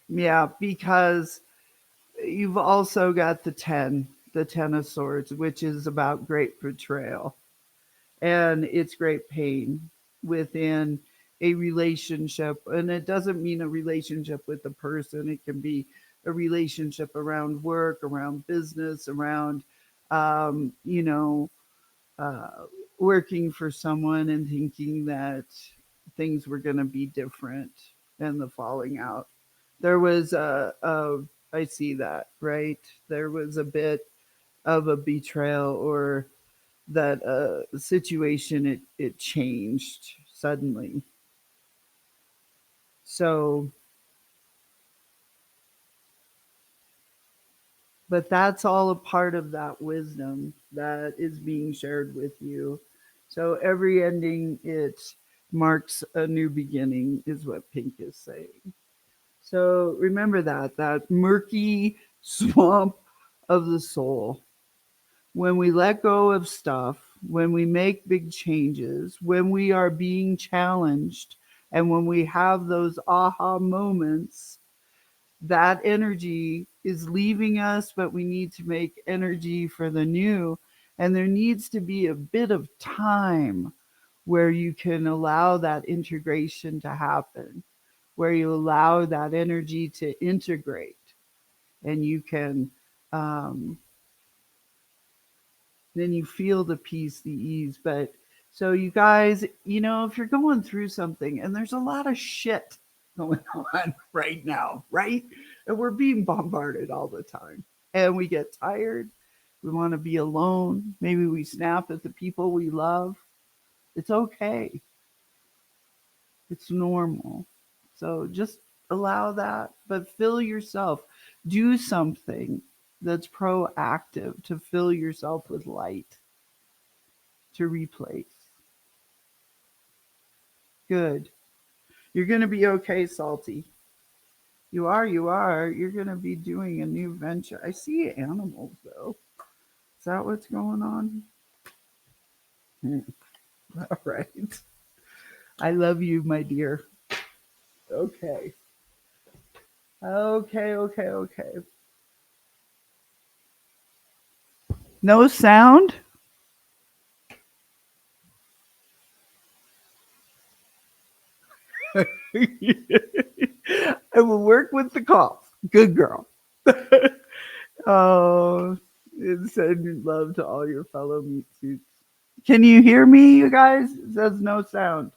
Yeah, because you've also got the 10 of swords, which is about great betrayal. And it's great pain within a relationship. And it doesn't mean a relationship with a person, it can be a relationship around work, around business, around, um, you know, uh, working for someone and thinking that things were going to be different and the falling out. There was I see that, right? There was a bit of a betrayal, or that situation, it changed suddenly. So, but that's all a part of that wisdom that is being shared with you. So every ending, it marks a new beginning, is what Pink is saying. So remember that murky swamp of the soul. When we let go of stuff, when we make big changes, when we are being challenged, and when we have those aha moments, that energy is leaving us, but we need to make energy for the new. And there needs to be a bit of time where you can allow that integration to happen, where you allow that energy to integrate, and you can um, then you feel the peace, the ease. But so, you guys, if you're going through something, and there's a lot of shit going on right now, right? And we're being bombarded all the time. And we get tired. We want to be alone. Maybe we snap at the people we love. It's okay. It's normal. So just allow that, but fill yourself. Do something that's proactive to fill yourself with light, to replace. Good. You're going to be okay, Salty. You are, you are. You're going to be doing a new venture. I see animals, though. Is that what's going on? All right. I love you, my dear. Okay. Okay, okay, okay. No sound? I will work with the cough. Good girl. Oh, it said love to all your fellow meat suits. Can you hear me, you guys? It says no sound.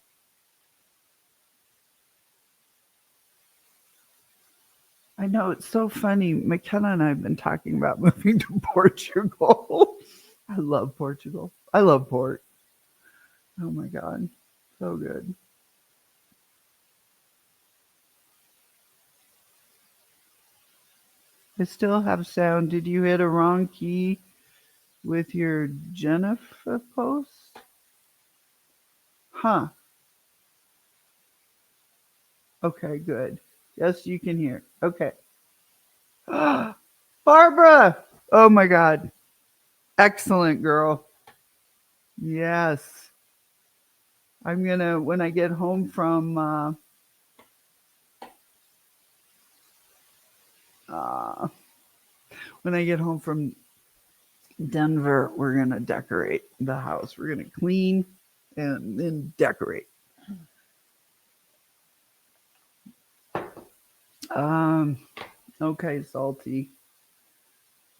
I know it's so funny. McKenna and I have been talking about moving to Portugal. I love Portugal. I love port. Oh my god, so good. I still have sound. Did you hit a wrong key with your Jennifer post? Huh. Okay, good. Yes, you can hear. Okay. Barbara! Oh my God. Excellent, girl. Yes. I'm gonna, when I get home from, uh, when I get home from Denver, we're gonna decorate the house. We're gonna clean and then decorate. Um, okay, salty.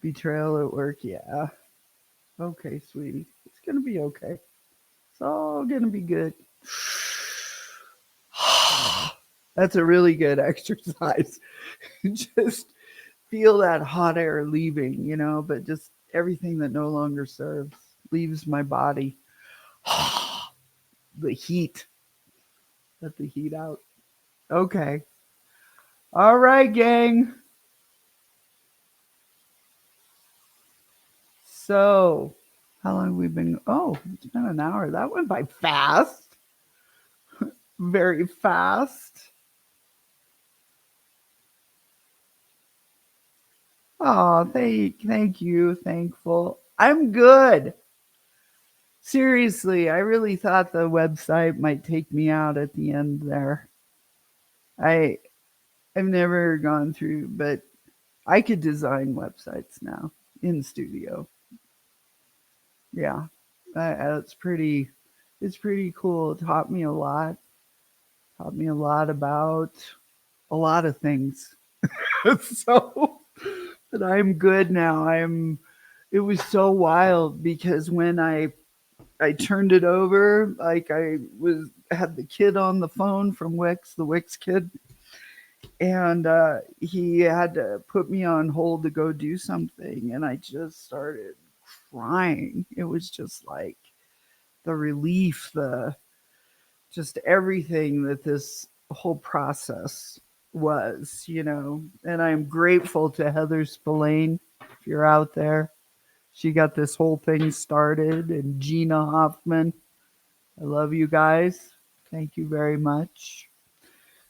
Betrayal at work, yeah. Okay, sweetie. It's gonna be okay. It's all gonna be good. That's a really good exercise. Just feel that hot air leaving, but just everything that no longer serves leaves my body. The heat. Let the heat out. Okay. All right, gang. So, how long have we been? Oh, it's been an hour. That went by fast. Very fast. Oh, thank you. Thankful. I'm good. Seriously, I really thought the website might take me out at the end there. I I've never gone through, but I could design websites now in studio. Yeah, that's pretty. It's pretty cool. It taught me a lot. Taught me a lot about a lot of things. So, but I'm good now. I'm. It was so wild because when I turned it over, like I was had the kid on the phone from Wix, the Wix kid, and he had to put me on hold to go do something, and I just started crying. It was just like the relief, the just everything that this whole process was, And I'm grateful to Heather Spillane, if you're out there. She got this whole thing started, and Gina Hoffman. I love you guys. Thank you very much.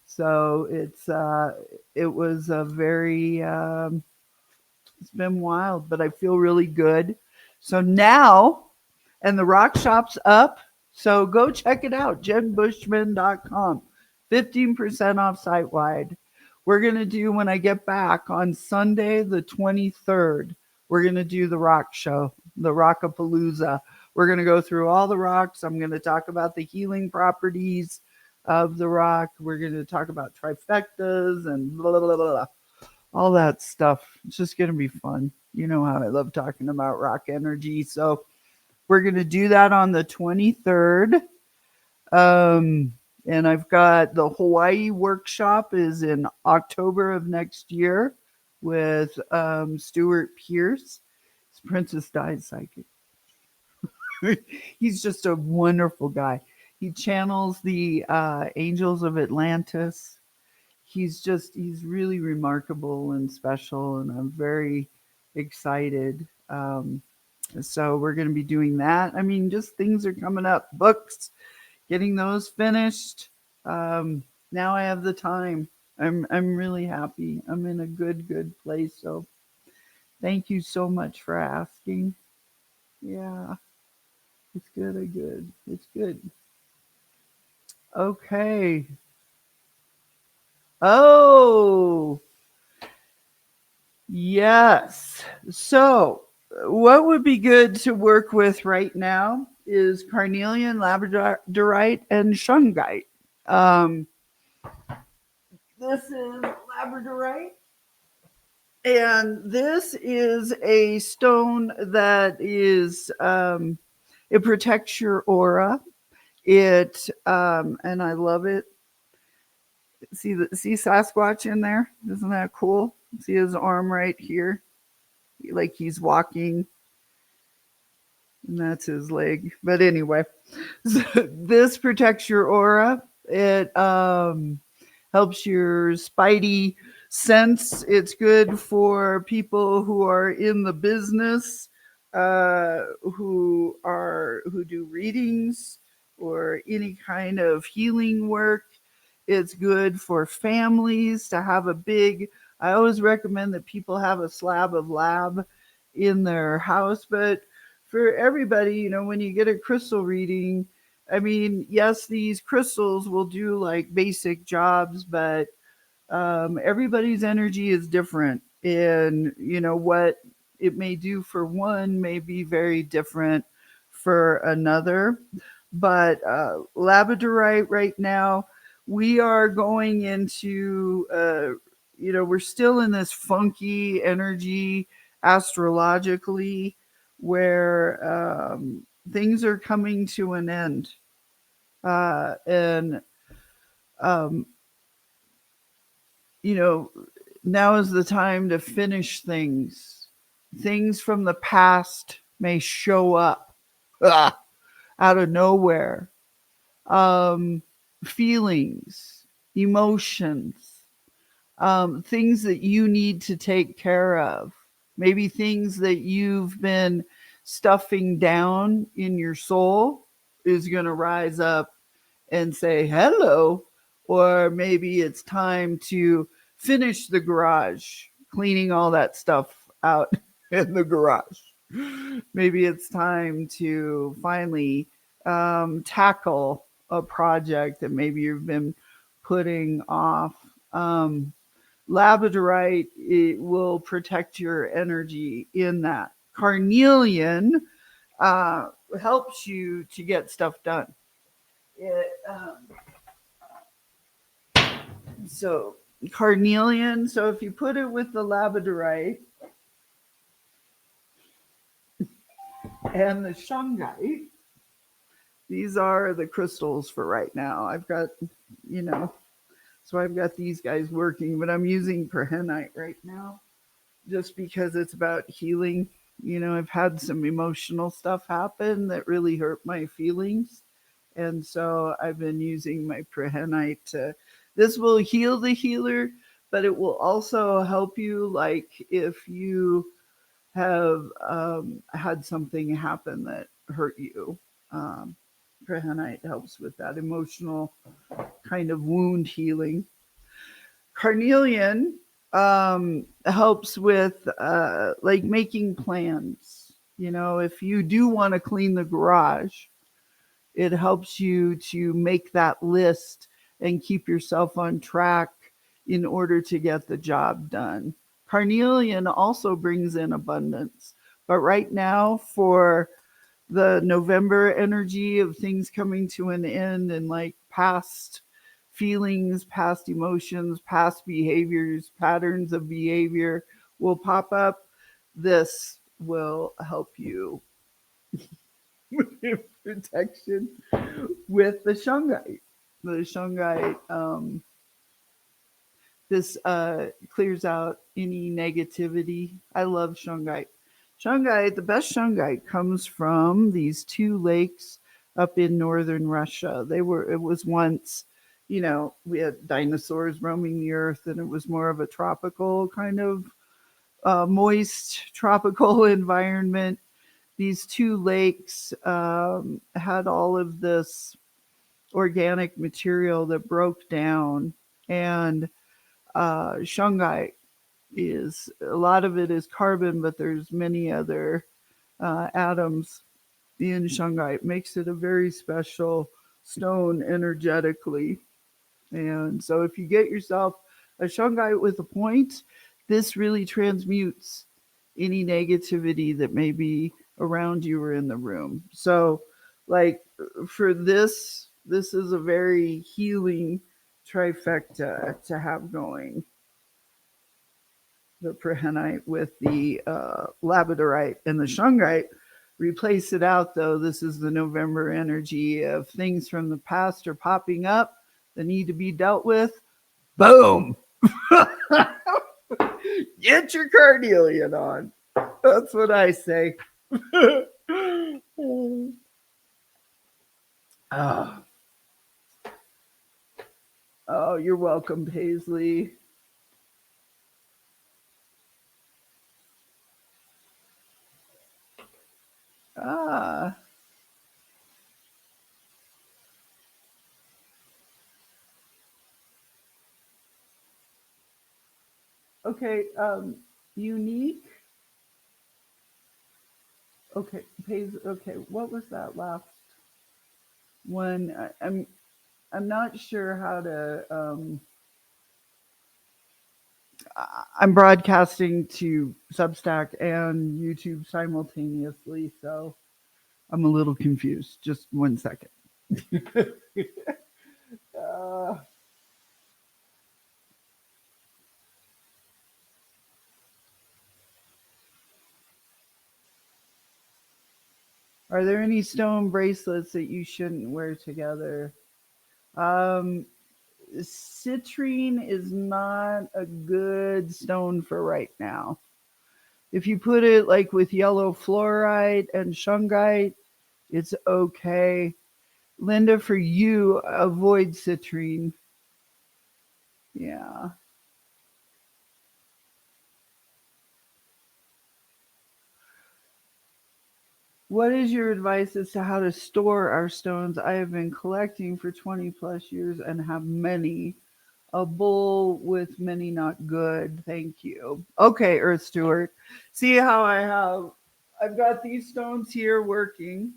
So it was a very it's been wild, but I feel really good. So now, and the rock shop's up. So go check it out, jenbushman.com. 15% off site wide. We're going to do, when I get back on Sunday, the 23rd, we're going to do the rock show, the Rockapalooza. We're going to go through all the rocks. I'm going to talk about the healing properties of the rock. We're going to talk about trifectas and blah, blah, blah, blah, all that stuff. It's just going to be fun. You know how I love talking about rock energy. So we're going to do that on the 23rd. And I've got the Hawaii workshop is in October of next year with Stuart Pierce. It's Princess Died Psychic. He's just a wonderful guy. He channels the angels of Atlantis. He's really remarkable and special, and I'm very excited. So we're going to be doing that. I mean, just things are coming up. Books, getting those finished. Now I have the time. I'm really happy. I'm in a good place. So thank you so much for asking. Yeah, it's good. Good. It's good. Okay. Oh, yes. So, what would be good to work with right now is carnelian, labradorite, and shungite. Um, this is labradorite. And this is a stone that is, it protects your aura. And I love it. See Sasquatch in there? Isn't that cool? See his arm right here, like he's walking, and that's his leg. But anyway, so this protects your aura. It helps your spidey sense. It's good for people who are in the business, who do readings or any kind of healing work. It's good for families to have a big. I always recommend that people have a slab of lab in their house, but for everybody, when you get a crystal reading, I mean, yes, these crystals will do like basic jobs, but everybody's energy is different. And, what it may do for one may be very different for another. But labradorite right now, we are going into, we're still in this funky energy astrologically where things are coming to an end. And um, you know, now is the time to finish things. Things from the past may show up out of nowhere. Um, Feelings, emotions, things that you need to take care of. Maybe things that you've been stuffing down in your soul is going to rise up and say hello, or maybe it's time to finish the garage, cleaning all that stuff out in the garage. Maybe it's time to finally tackle a project that maybe you've been putting off. Um, Labradorite, it will protect your energy in that. Carnelian uh, helps you to get stuff done. It, so carnelian. So if you put it with the labradorite and the shungite, these are the crystals for right now. I've got, you know, so I've got these guys working, but I'm using perhenite right now just because it's about healing. I've had some emotional stuff happen that really hurt my feelings. And so I've been using my perhenite to, this will heal the healer, but it will also help you, like if you have had something happen that hurt you. Um, Perhenite helps with that emotional kind of wound healing. Carnelian helps with like making plans. If you do want to clean the garage, it helps you to make that list and keep yourself on track in order to get the job done. Carnelian also brings in abundance. But right now, for the November energy of things coming to an end and like past feelings, past emotions, past behaviors, patterns of behavior will pop up, this will help you with protection with the shungite. The shungite, this clears out any negativity. I love shungite. Shungite, the best shungite comes from these two lakes up in northern Russia. It was once, we had dinosaurs roaming the earth, and it was more of a tropical kind of moist tropical environment. These two lakes had all of this organic material that broke down, and shungite is, a lot of it is carbon, but there's many other atoms in shungite. Makes it a very special stone energetically. And so if you get yourself a shungite with a point, this really transmutes any negativity that may be around you or in the room. So like for this is a very healing trifecta to have going. the perhenite with the labradorite and the shungite. Replace it out though. This is the November energy of things from the past are popping up that need to be dealt with. Boom! Get your carnelian on. That's what I say. Oh, oh, you're welcome, Paisley. Ah, okay. Unique. Okay, Paisley. Okay, what was that last one? I'm not sure how to. I'm broadcasting to Substack and YouTube simultaneously, so I'm a little confused. Just 1 second. uh, are there any stone bracelets that you shouldn't wear together? Um, citrine is not a good stone for right now. If you put it like with yellow fluorite and shungite, it's okay. Linda, for you, avoid citrine. Yeah. What is your advice as to how to store our stones? I have been collecting for 20 plus years and have many. A bowl with many not good. Thank you. Okay, Earth Stewart. See how I've got these stones here working.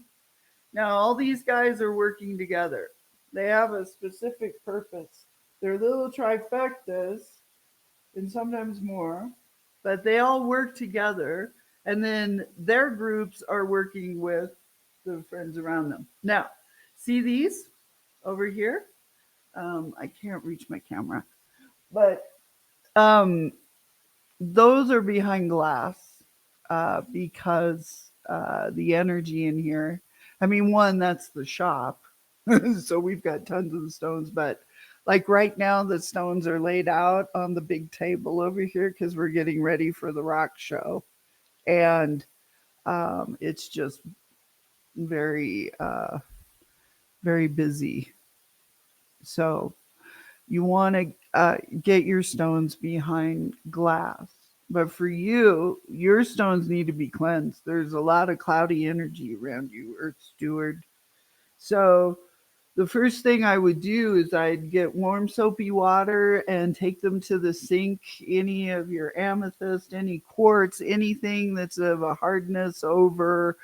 Now all these guys are working together. They have a specific purpose. They're little trifectas and sometimes more, but they all work together. And then their groups are working with the friends around them. Now, see these over here? I can't reach my camera, but um, those are behind glass because the energy in here. I mean, one, that's the shop. So we've got tons of the stones, but like right now, the stones are laid out on the big table over here because we're getting ready for the rock show. And it's just very, very busy. So you want to get your stones behind glass. But for you, your stones need to be cleansed. There's a lot of cloudy energy around you, Earth Steward. So the first thing I would do is I'd get warm soapy water and take them to the sink. Any of your amethyst, any quartz, anything that's of a hardness over,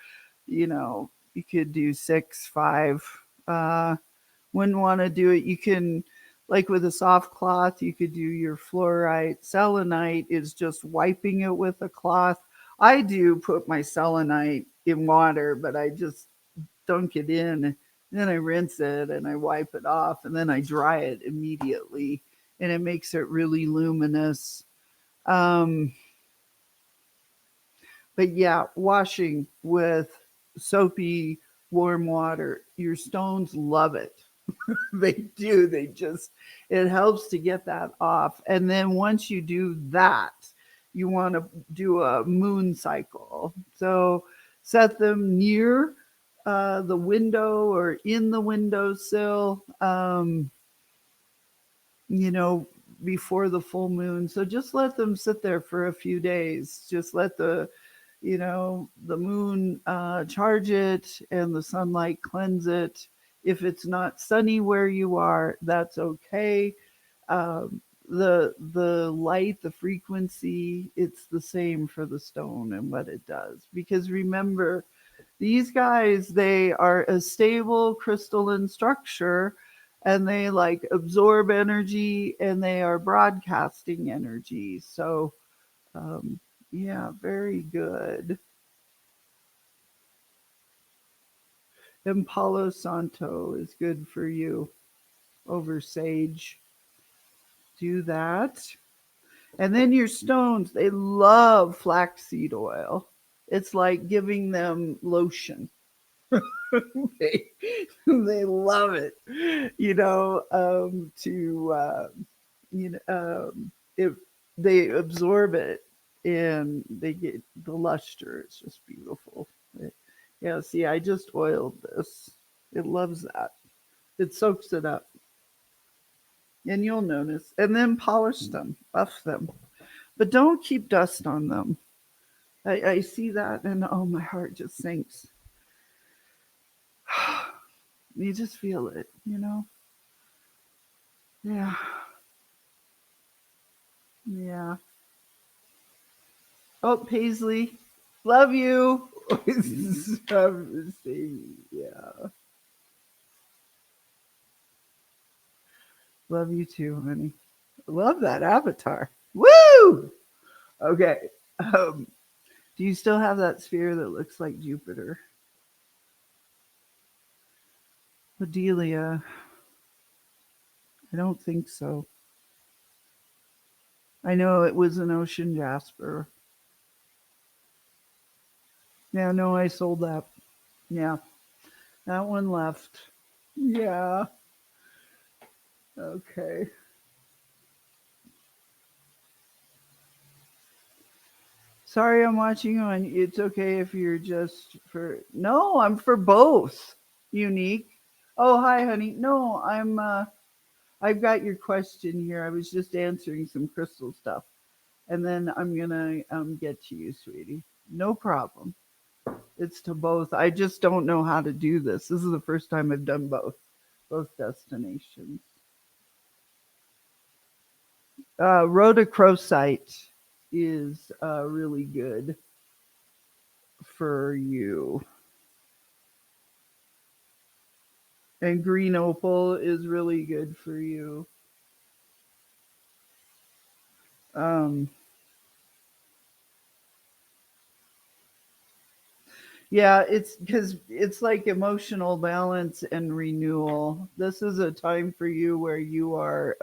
you could do 6, 5. Uh, wouldn't want to do it. You can, like with a soft cloth, you could do your fluorite. Selenite is just wiping it with a cloth. I do put my selenite in water, but I just dunk it in. Then I rinse it and I wipe it off, and then I dry it immediately, and it makes it really luminous. Um, but yeah, washing with soapy warm water, your stones love it. They do. It helps to get that off. And then once you do that, you want to do a moon cycle. So set them near the window or in the windowsill, you know, before the full moon. So just let them sit there for a few days. Just let the moon charge it and the sunlight cleanse it. If it's not sunny where you are, that's okay. The light, the frequency, it's the same for the stone and what it does. Because remember, these guys, they are a stable crystalline structure, and they like absorb energy and they are broadcasting energy. So um, yeah, very good. And Palo Santo is good for you over sage. Do that. And then your stones, they love flaxseed oil. It's like giving them lotion. they, they love it, to, it, they absorb it and they get the luster. It's just beautiful. Yeah, see, I just oiled this. It loves that. It soaks it up. And you'll notice. And then polish them, buff them. But don't keep dust on them. I see that and oh, my heart just sinks. You just feel it. Yeah. Yeah. Oh, Paisley, love you. Yeah. Love you too, honey. Love that avatar. Woo! Okay. Um, do you still have that sphere that looks like Jupiter? Adelia, I don't think so. I know it was an ocean jasper. Yeah, no, I sold that. Yeah, that one left. Yeah. Okay. Sorry, I'm watching on. It's okay if you're just for. No, I'm for both. Unique. Oh, hi, honey. No, I'm. I've got your question here. I was just answering some crystal stuff, and then I'm gonna get to you, sweetie. No problem. It's to both. I just don't know how to do this. This is the first time I've done both destinations. Rhodochrosite is really good for you. And green opal is really good for you. Um, yeah, it's because it's like emotional balance and renewal. This is a time for you where you are.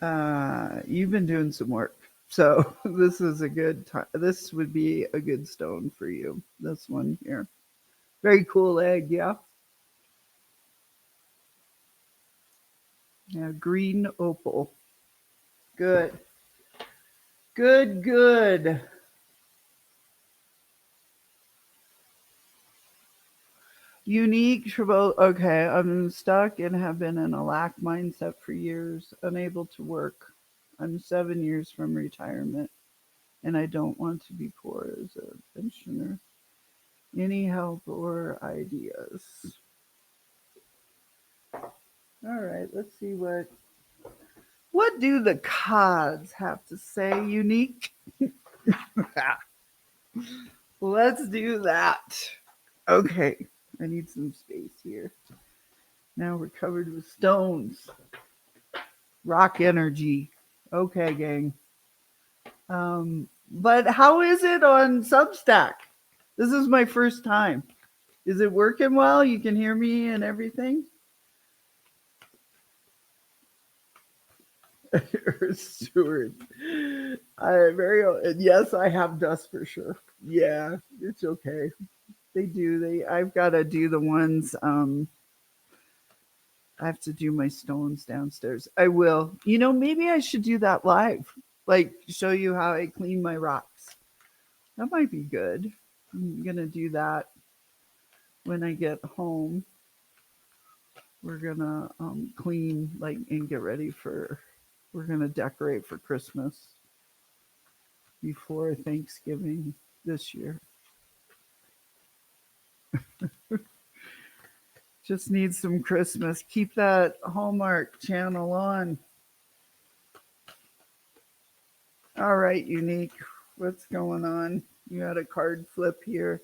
Uh, you've been doing some work. So this is a good time. This would be a good stone for you. This one here. Very cool egg, yeah. Yeah, green opal. Good. Good, good. Unique Tribal. Okay, I'm stuck and have been in a lack mindset for years, unable to work. I'm 7 years from retirement and I don't want to be poor as a pensioner. Any help or ideas? All right, let's see what do the cards have to say, Unique? Let's do that. Okay, I need some space here. Now we're covered with stones. Rock energy. Okay, gang. But how is it on Substack? This is my first time. Is it working well? You can hear me and everything? Stuart. Yes, I have dust for sure. Yeah, it's okay. They do. I've got to do the ones I have to do my stones downstairs. I will. Maybe I should do that live. Like show you how I clean my rocks. That might be good. I'm going to do that when I get home. We're going to clean and get ready we're going to decorate for Christmas before Thanksgiving this year. Just need some Christmas. Keep that Hallmark channel on. All right, Unique. What's going on? You had a card flip here.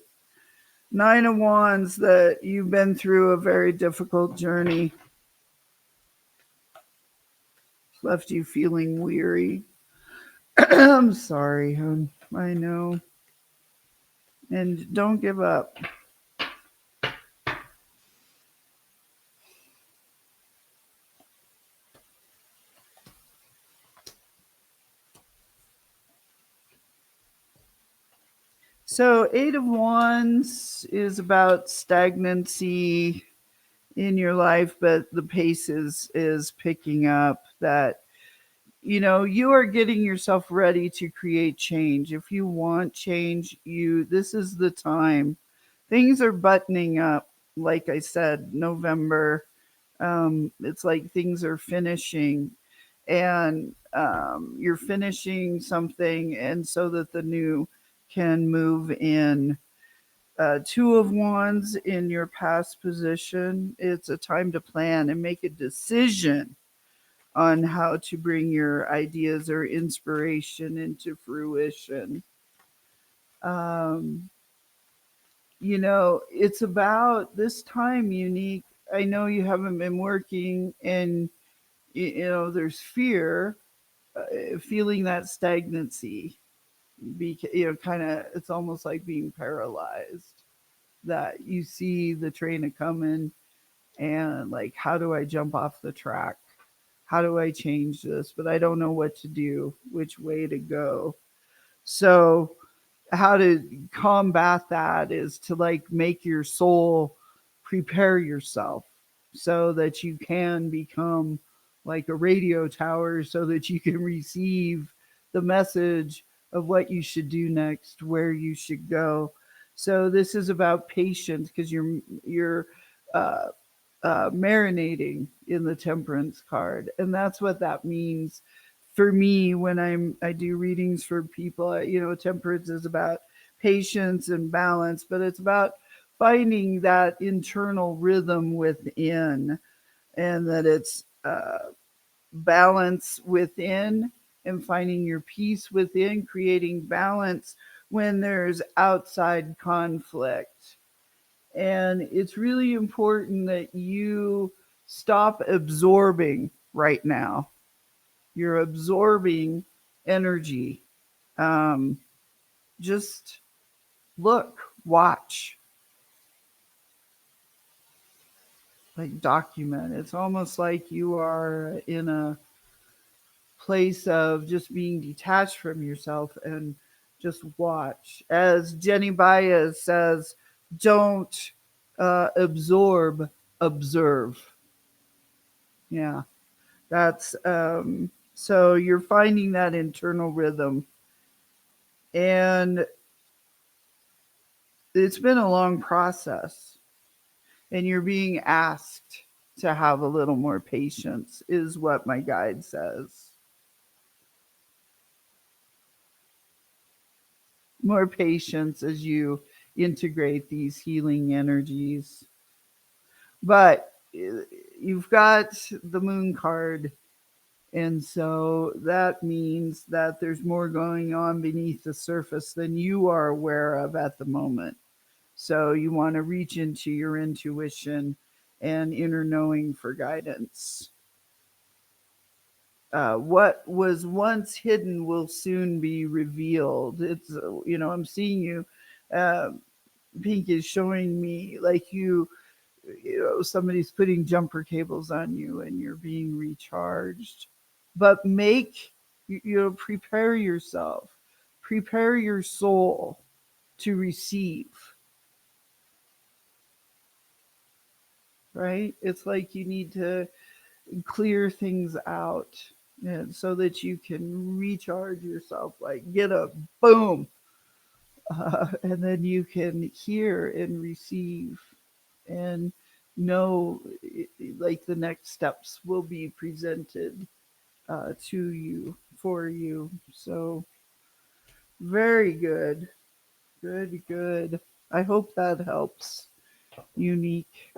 9 of Wands, that you've been through a very difficult journey. Left you feeling weary. I'm sorry, hon. I know. and don't give up. So, Eight of Wands is about stagnancy in your life, but the pace is picking up. That you are getting yourself ready to create change. If you want change, this is the time. Things are buttoning up. Like I said, November. It's like things are finishing, and you're finishing something, and so that the new can move in. Two of Wands in your past position. It's a time to plan and make a decision on how to bring your ideas or inspiration into fruition. Um, it's about this time, Unique. I know you haven't been working, and there's fear, feeling that stagnancy. Kind of, it's almost like being paralyzed. That you see the train a coming, and like, how do I jump off the track? How do I change this? But I don't know what to do, which way to go. So, how to combat that is to like make your soul prepare yourself so that you can become like a radio tower so that you can receive the message of what you should do next, where you should go. So this is about patience because you're uh, marinating in the temperance card, and that's what that means for me when I do readings for people. Temperance is about patience and balance, but it's about finding that internal rhythm within, and that it's balance within, and finding your peace within, creating balance when there's outside conflict. And it's really important that you stop absorbing right now. You're absorbing energy. Um, just look, watch, like document. It's almost like you are in a place of just being detached from yourself and just watch. As Jenny Baez says, don't absorb, observe. Yeah. That's so you're finding that internal rhythm, and it's been a long process, and you're being asked to have a little more patience, is what my guide says. More patience as you integrate these healing energies. But you've got the moon card. And so that means that there's more going on beneath the surface than you are aware of at the moment. So you want to reach into your intuition and inner knowing for guidance. What was once hidden will soon be revealed. I'm seeing you. Uh, Pink is showing me like somebody's putting jumper cables on you and you're being recharged. But prepare yourself, prepare your soul to receive, right? It's like you need to clear things out, and so that you can recharge yourself, like get a boom, and then you can hear and receive and know, like the next steps will be presented to you, for you. So very good, good, good. I hope that helps. Unique.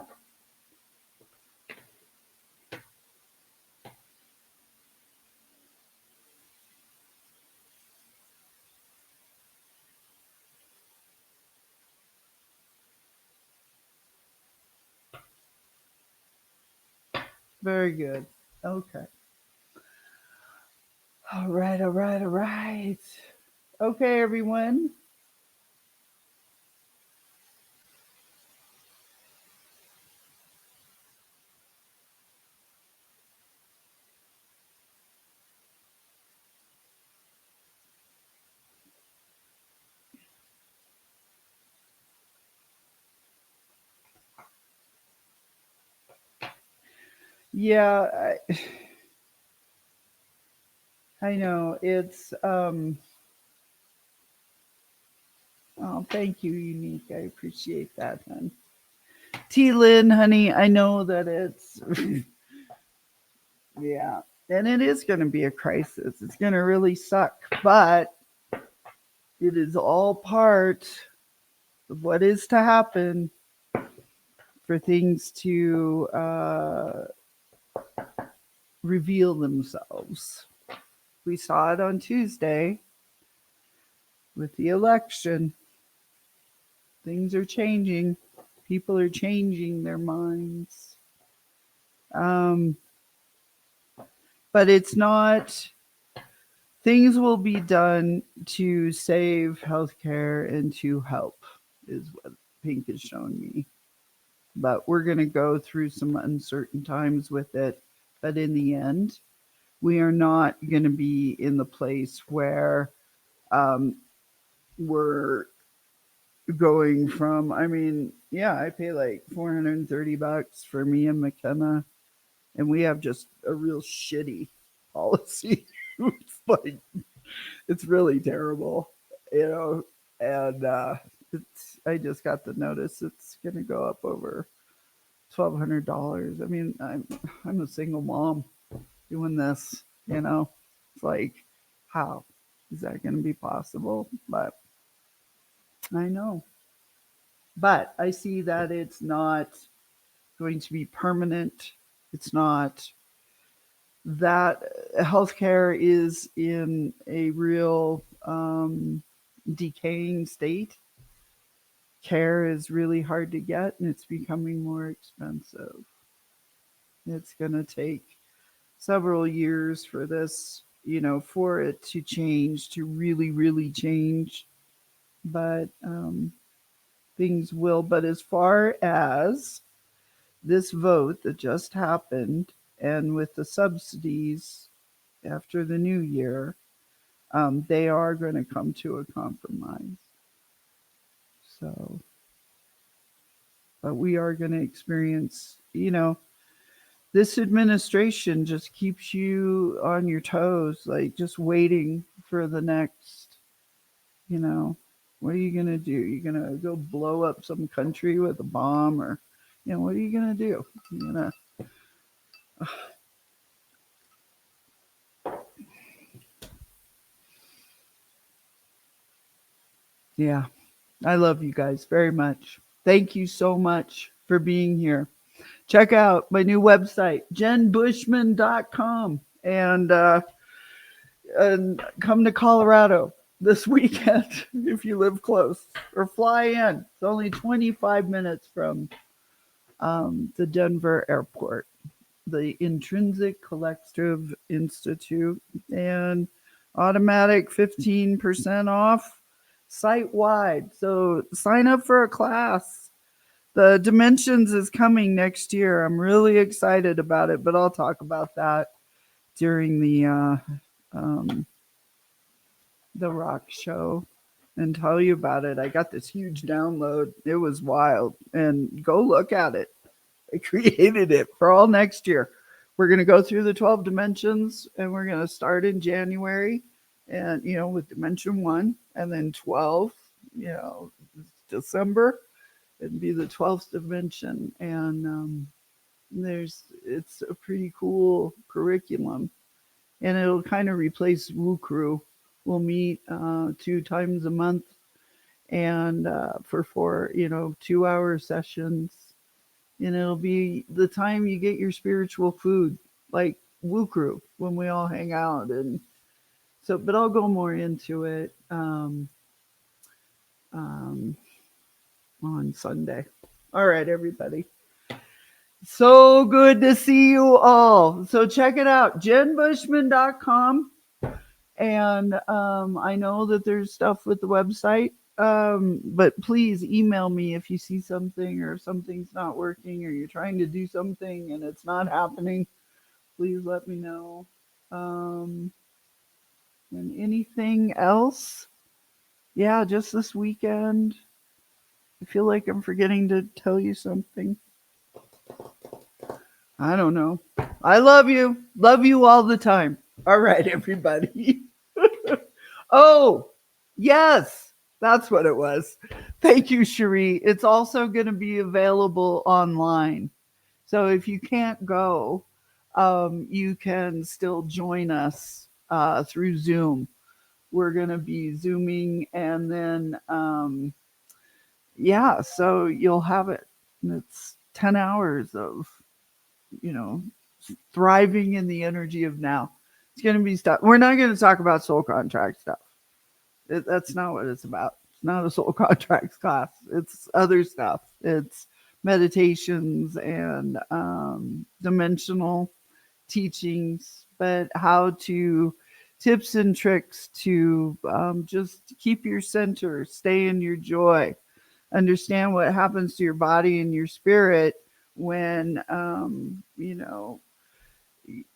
Very good. Okay. All right, all right, all right. Okay, everyone. Yeah, I know. It's oh, thank you, Unique. I appreciate that, hon. T Lynn, honey, I know that it's yeah. And it is gonna be a crisis. It's gonna really suck. But it is all part of what is to happen for things to reveal themselves. We saw it on Tuesday with the election. Things are changing. People are changing their minds. Um, but it's not, things will be done to save healthcare and to help, is what Pink has shown me. But we're going to go through some uncertain times with it. But in the end, we are not going to be in the place where um, we're going from, I mean, yeah, I pay like $430 for me and McKenna, and we have just a real shitty policy. It's like, it's really terrible, you know. And I just got the notice it's going to go up over $1,200. I mean, I'm a single mom doing this, you know. It's like, how is that going to be possible? But I know. But I see that it's not going to be permanent. It's not that healthcare is in a real decaying state. Care is really hard to get and it's becoming more expensive. It's going to take several years for this, you know, for it to change, to really, really change. But things will. But as far as this vote that just happened and with the subsidies after the new year, they are going to come to a compromise. So, but we are going to experience, you know, this administration just keeps you on your toes, like just waiting for the next, you know, what are you going to do? You're going to go blow up some country with a bomb or, you know, what are you going to do? You're going to, yeah, I love you guys very much. Thank you so much for being here. Check out my new website, jenbushman.com, and come to Colorado this weekend if you live close or fly in. It's only 25 minutes from the Denver airport, the Intrinsic Collective Institute, and automatic 15% off site wide. So sign up for a class. The Dimensions is coming next year. I'm really excited about it, but I'll talk about that during um, the rock show and tell you about it. I got this huge download. It was wild. And go look at it. I created it for all next year. We're going to go through the 12 dimensions and we're going to start in January and, you know, with dimension 1 and then 12, you know, December and be the 12th dimension. And it's a pretty cool curriculum and it'll kind of replace Woo Crew. We'll meet 2 times a month and for 4, you know, 2-hour sessions. And it'll be the time you get your spiritual food, like Woo Crew, when we all hang out. And so, but I'll go more into it um, on Sunday. All right, everybody. So good to see you all. So check it out, jenbushman.com. And I know that there's stuff with the website, but please email me if you see something or if something's not working or you're trying to do something and it's not happening. Please let me know. Um, and anything else? Yeah, just this weekend. I feel like I'm forgetting to tell you something. I don't know. I love you. Love you all the time. All right, everybody. Oh, yes. That's what it was. Thank you, Cherie. It's also going to be available online. So if you can't go, you can still join us through Zoom. We're going to be Zooming and then, yeah, so you'll have it. And it's 10 hours of, you know, thriving in the energy of now. It's going to be stuff. We're not going to talk about soul contract stuff. That's not what it's about. It's not a soul contracts class. It's other stuff. It's meditations and dimensional teachings, but how to tips and tricks to just keep your center, stay in your joy, understand what happens to your body and your spirit when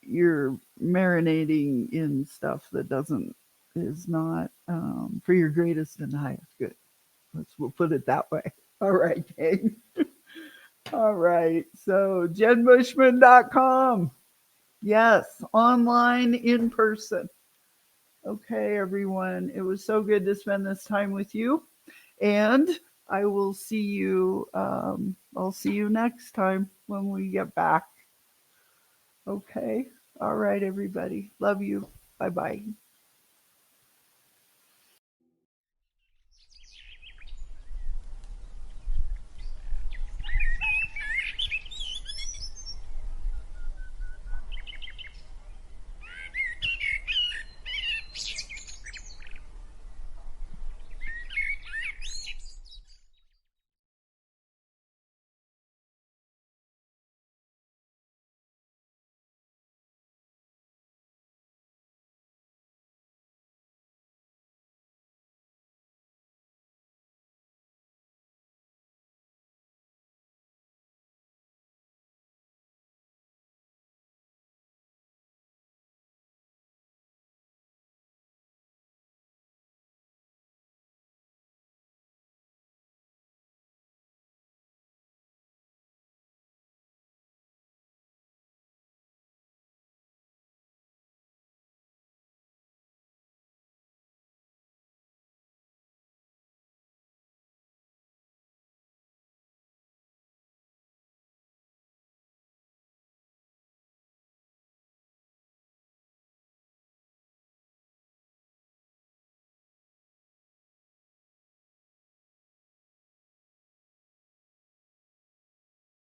you're marinating in stuff that doesn't is not for your greatest and highest good. We'll put it that way. All right, gang. All right. So jenbushman.com. Yes, online, in person. Okay, everyone. It was so good to spend this time with you. And I will see you. I'll see you next time when we get back. Okay. All right, everybody. Love you. Bye bye.